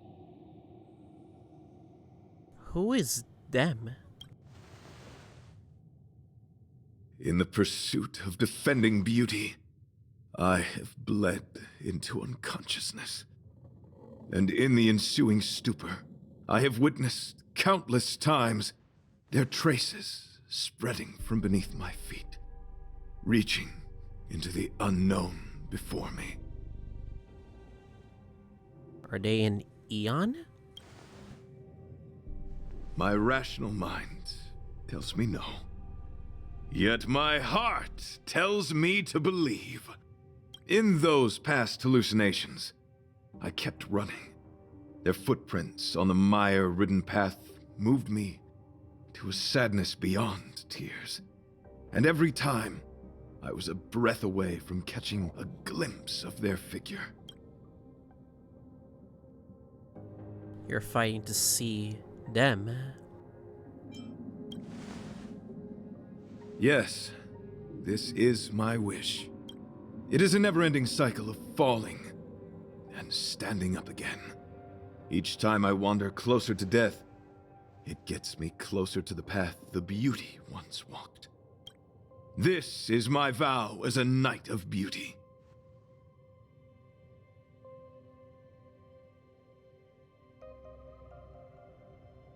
Who is them? In the pursuit of defending beauty, I have bled into unconsciousness. And in the ensuing stupor, I have witnessed countless times their traces spreading from beneath my feet, reaching into the unknown before me. Are they an eon? My rational mind tells me no. Yet my heart tells me to believe. In those past hallucinations, I kept running. Their footprints on the mire-ridden path moved me to a sadness beyond tears. And every time, I was a breath away from catching a glimpse of their figure. You're fighting to see them. Yes, this is my wish. It is a never-ending cycle of falling and standing up again. Each time I wander closer to death, it gets me closer to the path the beauty once walked. This is my vow as a knight of beauty.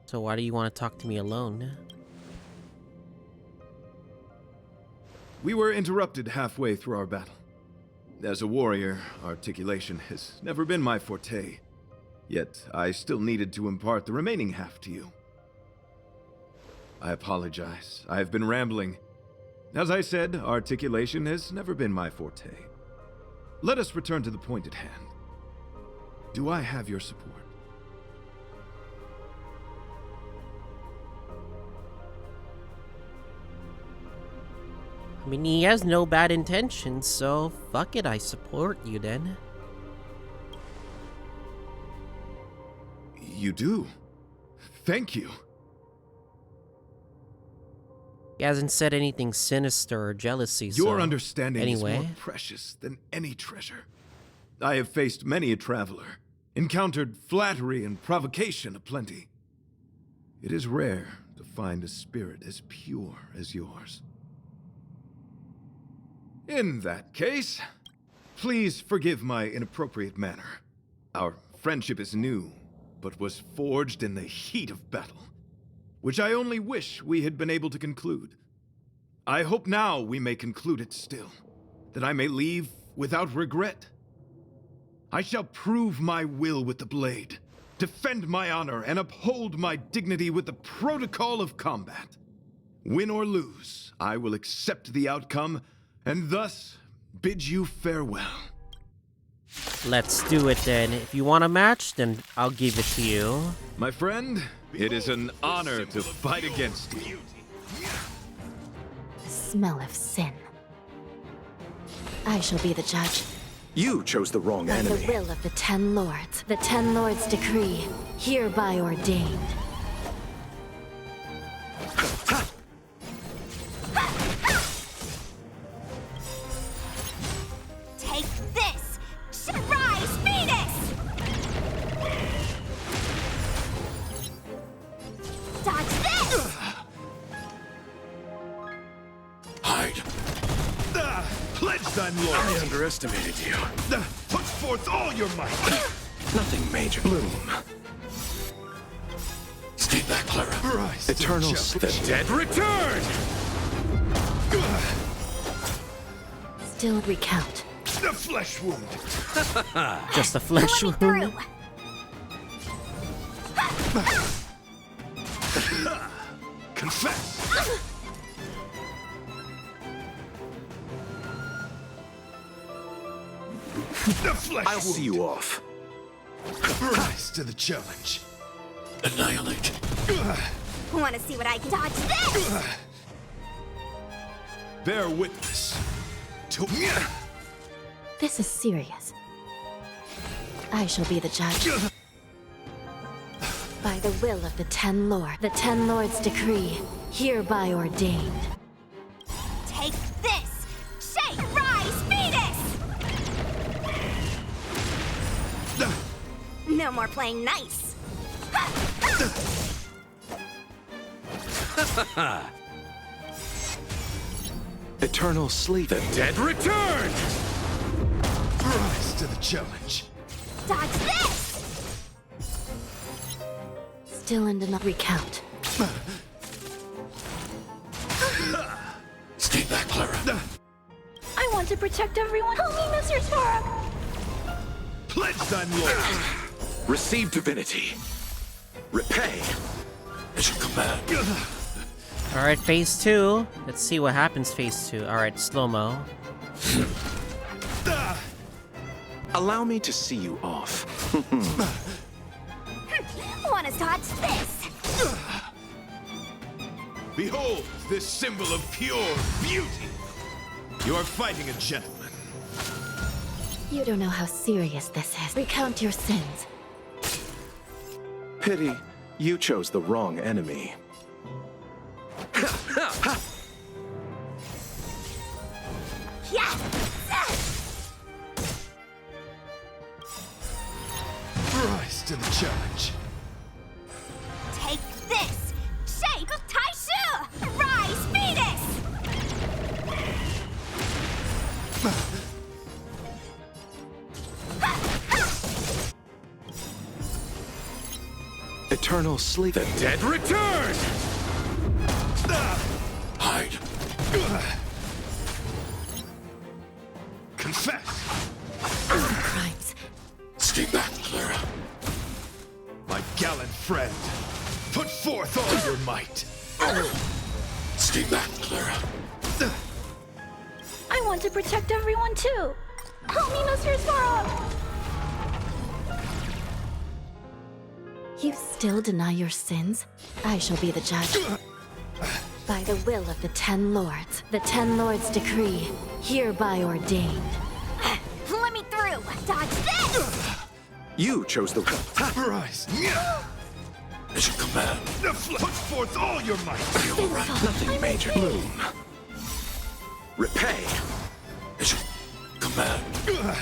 So why do you want to talk to me alone? We were interrupted halfway through our battle. As a warrior, articulation has never been my forte. Yet, I still needed to impart the remaining half to you. I apologize. I have been rambling. As I said, articulation has never been my forte. Let us return to the point at hand. Do I have your support? I mean, he has no bad intentions, so fuck it, I support you then. You do? Thank you. He hasn't said anything sinister or jealousy, Your so understanding anyway. is more precious than any treasure. I have faced many a traveler, encountered flattery and provocation aplenty. It is rare to find a spirit as pure as yours. In that case, please forgive my inappropriate manner. Our friendship is new, but was forged in the heat of battle, which I only wish we had been able to conclude. I hope now we may conclude it still, that I may leave without regret. I shall prove my will with the blade, defend my honor, and uphold my dignity with the protocol of combat. Win or lose, I will accept the outcome, and thus bid you farewell. Let's do it then. If you want a match, then I'll give it to you. My friend, it is an honor to fight against you. The smell of sin. I shall be the judge. You chose the wrong By enemy. the will of the 10 lords, the 10 lords' decree, hereby ordained. Take this! Surprise Venus! Dodge this! Hide. Pledge thine lord. I underestimated you. Put forth all your might. Nothing major. Bloom. Stay back, Clara. Rise to the Eternal challenge. The dead return! Still recount. The flesh wound. Just a flesh Let me wound. through! Confess. The flesh I'll wound. see you off. Rise to the challenge. Annihilate. Want to see what I can dodge this? Bear witness to me. This is serious. I shall be the judge. By the will of the 10 lords, the 10 lords' decree, hereby ordained. Take this! Shake! Rise Venus! No more playing nice. Eternal sleep. The dead return! Rise to the challenge. Dodge this! still in the recount. Stay back, Clara. I want to protect everyone. Help me, Mr. Svarog! Pledge thy loyalty. Receive divinity. Repay. At your command. Alright, phase 2. Let's see what happens phase 2. Alright, slow-mo. Allow me to see you off. Wanna dodge this? Behold this symbol of pure beauty. You are fighting a gentleman. You don't know how serious this is. Recount your sins. Pity, you chose the wrong enemy. Yeah! Rise to the challenge. Take this! Shape of Taishu! Rise, Venus! Eternal sleep. The dead return! Hide. Confess. Crimes. Stay back, Clara. My gallant friend, put forth all your might. Stay back, Clara. I want to protect everyone too. Help me, Mr. Svarog! You still deny your sins? I shall be the judge. By the will of the 10 lords, the 10 lords decree, hereby ordained. Let me through! Dodge this! You chose the... Rise. At your command. Put forth all your might. You're right. Nothing major. Bloom. Repay. At your command.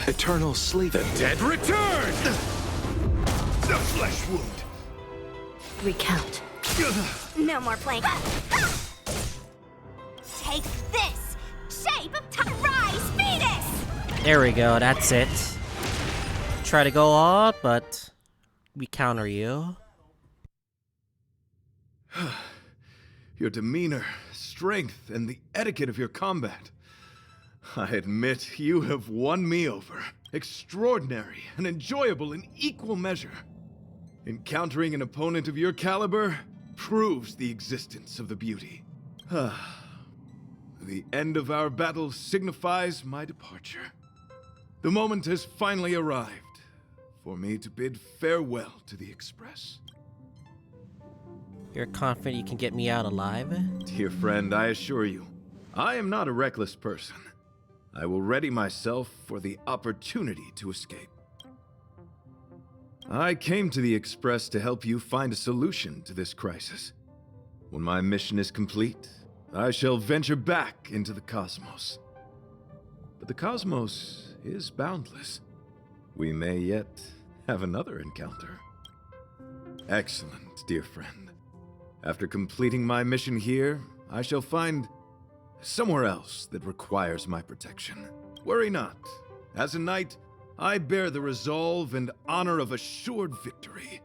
Eternal sleep. The dead return! The flesh wound. Recount. No more playing. Take this! Shape of Rise, Venus! There we go, that's it. Try to go all out, but we counter you. Your demeanor, strength, and the etiquette of your combat. I admit you have won me over. Extraordinary and enjoyable in equal measure. Encountering an opponent of your caliber proves the existence of the beauty. The end of our battle signifies my departure. The moment has finally arrived for me to bid farewell to the Express. You're confident you can get me out alive? Dear friend, I assure you, I am not a reckless person. I will ready myself for the opportunity to escape. I came to the Express to help you find a solution to this crisis. When my mission is complete, I shall venture back into the cosmos. But the cosmos is boundless. We may yet have another encounter. Excellent, dear friend. After completing my mission here, I shall find somewhere else that requires my protection. Worry not. As a knight, I bear the resolve and honor of assured victory.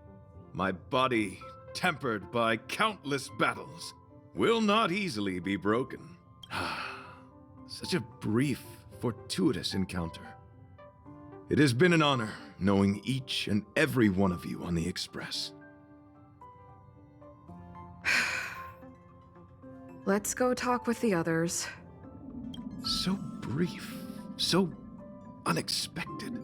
My body, tempered by countless battles, will not easily be broken. Such a brief, fortuitous encounter. It has been an honor knowing each and every one of you on the Express. Let's go talk with the others. So brief, so unexpected.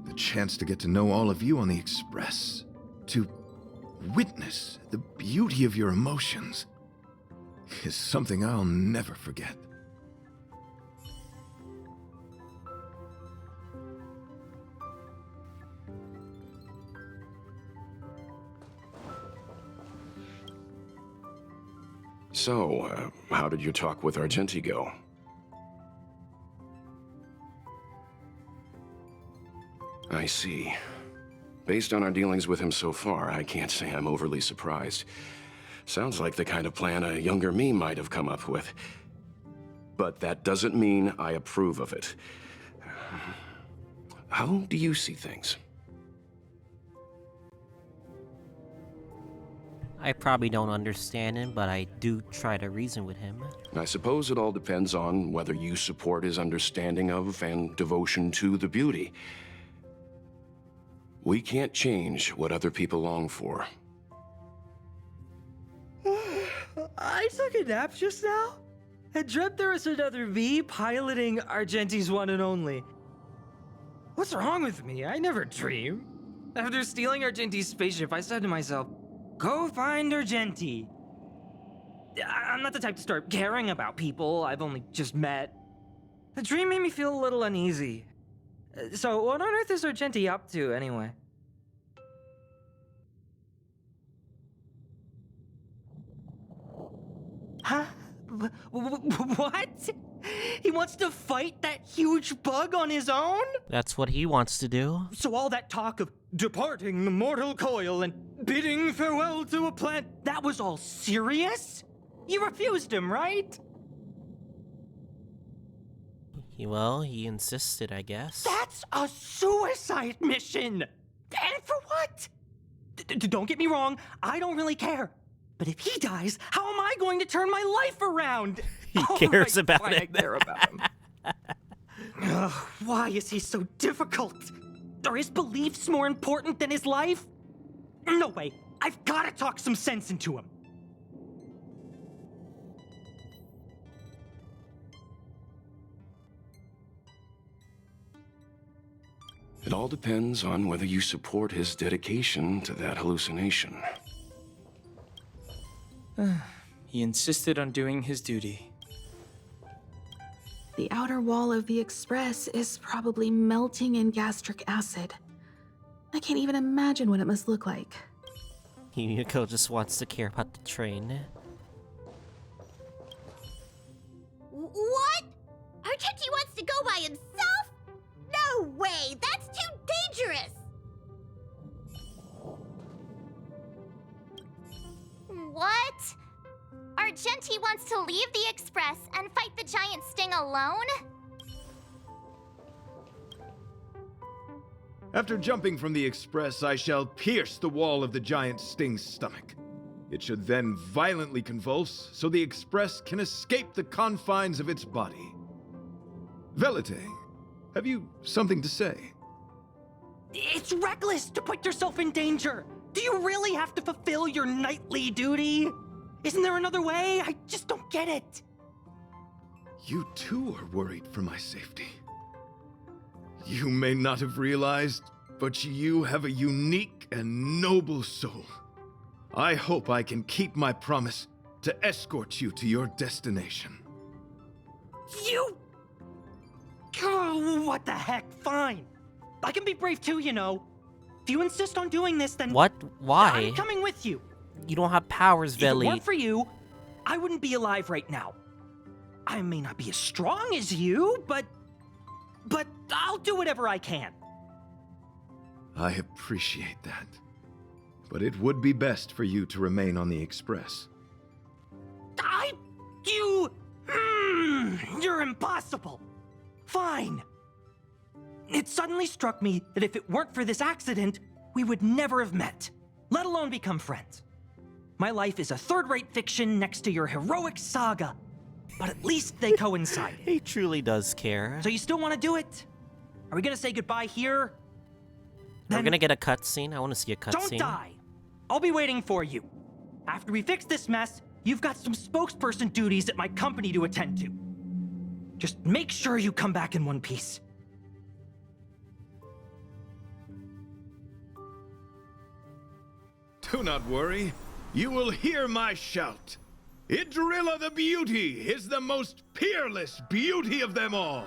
The chance to get to know all of you on the Express, to witness the beauty of your emotions, is something I'll never forget. So, how did your talk with Argenti go? I see. Based on our dealings with him so far, I can't say I'm overly surprised. Sounds like the kind of plan a younger me might have come up with. But that doesn't mean I approve of it. How do you see things? I probably don't understand him, but I do try to reason with him. I suppose it all depends on whether you support his understanding of and devotion to the beauty. We can't change what other people long for. I took a nap just now. I dreamt there was another me piloting Argenti's one and only. What's wrong with me? I never dream. After stealing Argenti's spaceship, I said to myself, go find Argenti. I'm not the type to start caring about people I've only just met. The dream made me feel a little uneasy. So what on earth is Argenti up to, anyway? Huh? What? He wants to fight that huge bug on his own? That's what he wants to do. So all that talk of departing the mortal coil and bidding farewell to a plant, that was all serious? You refused him, right? Well, he insisted, I guess. That's a suicide mission! And for what? Don't get me wrong, I don't really care. But if he dies, how am I going to turn my life around? He cares about why it. I care about him. Ugh, why is he so difficult? Are his beliefs more important than his life? No way. I've got to talk some sense into him. It all depends on whether you support his dedication to that hallucination. He insisted on doing his duty. The outer wall of the Express is probably melting in gastric acid. I can't even imagine what it must look like. Yumiko just wants to care about the train. What? Argenti wants to go by himself? No way! That's too dangerous! What? Argenti wants to leave the Express and fight the giant sting alone? After jumping from the Express, I shall pierce the wall of the giant sting's stomach. It should then violently convulse, so the Express can escape the confines of its body. Velite, have you something to say? It's reckless to put yourself in danger. Do you really have to fulfill your nightly duty? Isn't there another way? I just don't get it. You too are worried for my safety. You may not have realized, but you have a unique and noble soul. I hope I can keep my promise to escort you to your destination. You... Oh, what the heck? Fine. I can be brave too, you know. If you insist on doing this, then... What? Why? I'm coming with you. You don't have powers, If it Veli. weren't for you, I wouldn't be alive right now. I may not be as strong as you, but I'll do whatever I can. I appreciate that. But it would be best for you to remain on the Express. You're impossible. Fine. It suddenly struck me that if it weren't for this accident, we would never have met, let alone become friends. My life is a third-rate fiction next to your heroic saga, but at least they coincide. He truly does care. So you still want to do it? Are we gonna say goodbye here? We're gonna get a cutscene. I want to see a cutscene. Don't die. I'll be waiting for you. After we fix this mess, you've got some spokesperson duties at my company to attend to. Just make sure you come back in one piece. Do not worry. You will hear my shout. Idrilla the Beauty is the most peerless beauty of them all.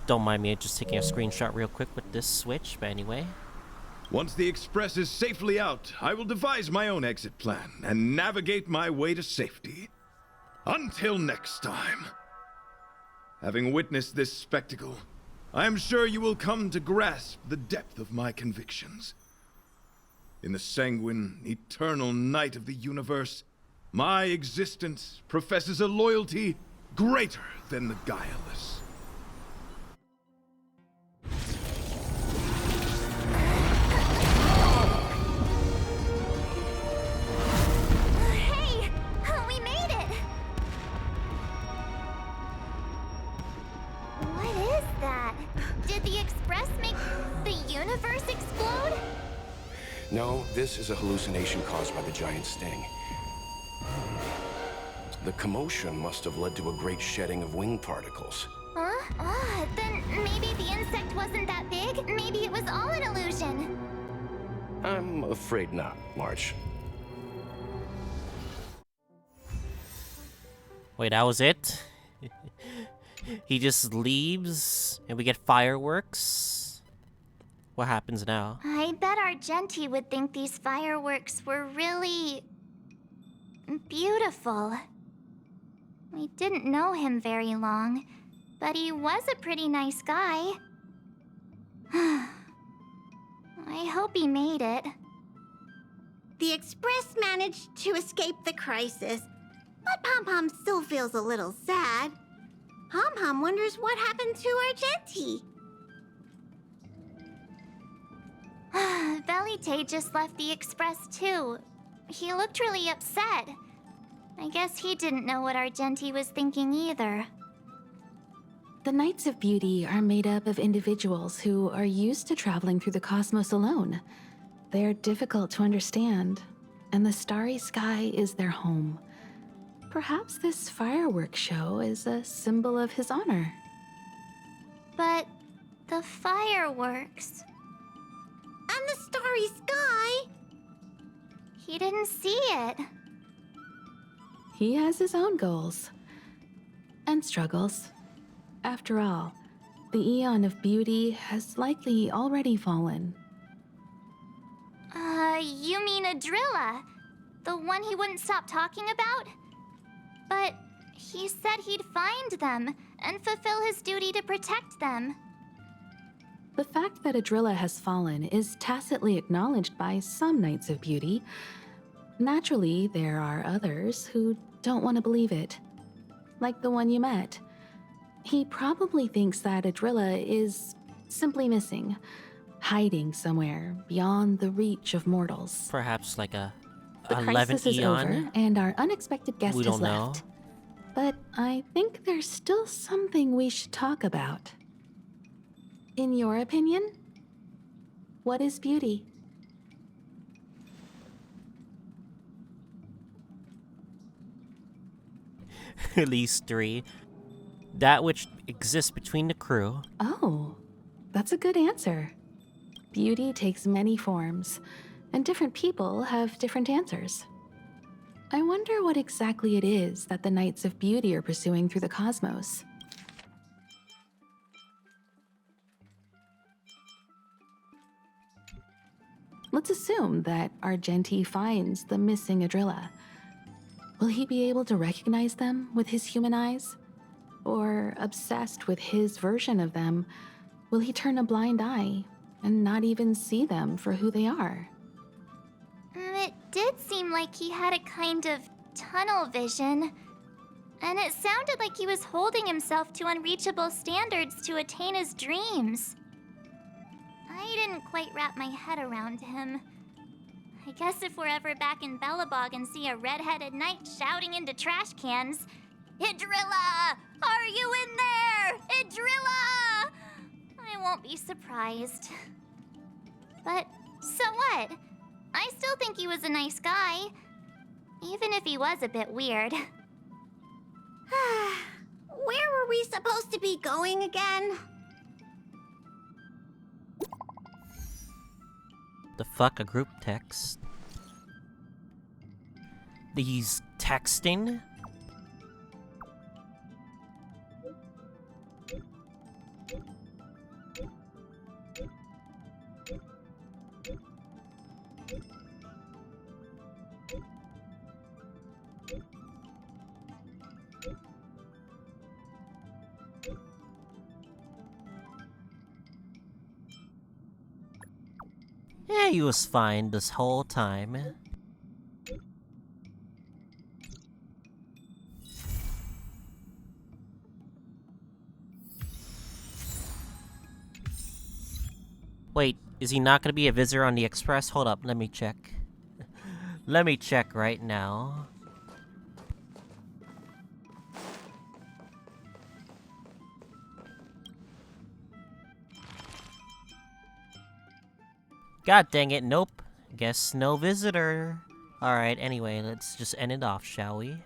Don't mind me just taking a screenshot real quick with this switch, but anyway. Once the Express is safely out, I will devise my own exit plan and navigate my way to safety. Until next time. Having witnessed this spectacle, I am sure you will come to grasp the depth of my convictions. In the sanguine, eternal night of the universe, my existence professes a loyalty greater than the guileless. No, this is a hallucination caused by the giant sting. The commotion must have led to a great shedding of wing particles. Huh? Then maybe the insect wasn't that big. Maybe it was all an illusion. I'm afraid not, March. Wait, that was it? He just leaves and we get fireworks? What happens now? I bet Argenti would think these fireworks were really beautiful. We didn't know him very long, but he was a pretty nice guy. I hope he made it. The Express managed to escape the crisis, but Pom Pom still feels a little sad. Pom Pom wonders what happened to Argenti. Velite just left the Express too. He looked really upset. I guess he didn't know what Argenti was thinking either. The Knights of Beauty are made up of individuals who are used to traveling through the cosmos alone. They're difficult to understand, and the starry sky is their home. Perhaps this fireworks show is a symbol of his honor. But the fireworks... And the starry sky? He didn't see it. He has his own goals and struggles. After all, the Eon of Beauty has likely already fallen. You mean Adrilla? The one he wouldn't stop talking about? But he said he'd find them and fulfill his duty to protect them. The fact that Adrilla has fallen is tacitly acknowledged by some Knights of Beauty. Naturally, there are others who don't want to believe it. Like the one you met. He probably thinks that Adrilla is simply missing, hiding somewhere beyond the reach of mortals. Perhaps like a The 11 crisis is Eon? over, and our unexpected guest We has don't know. left. But I think there's still something we should talk about. In your opinion, what is beauty? At least 3. That which exists between the crew. Oh, that's a good answer. Beauty takes many forms, and different people have different answers. I wonder what exactly it is that the Knights of Beauty are pursuing through the cosmos. Let's assume that Argenti finds the missing Adrilla. Will he be able to recognize them with his human eyes? Or, obsessed with his version of them, will he turn a blind eye and not even see them for who they are? It did seem like he had a kind of tunnel vision. And it sounded like he was holding himself to unreachable standards to attain his dreams. I didn't quite wrap my head around him. I guess if we're ever back in Belobog and see a red-headed knight shouting into trash cans, "Idrilla! Are you in there? Idrilla!" I won't be surprised. But so what? I still think he was a nice guy, even if he was a bit weird. Where were we supposed to be going again? The fuck, a group text? He's texting? Yeah, he was fine this whole time. Wait, is he not gonna be a visitor on the Express? Hold up, let me check. Let me check right now. God dang it, nope. Guess no visitor. Alright, anyway, let's just end it off, shall we?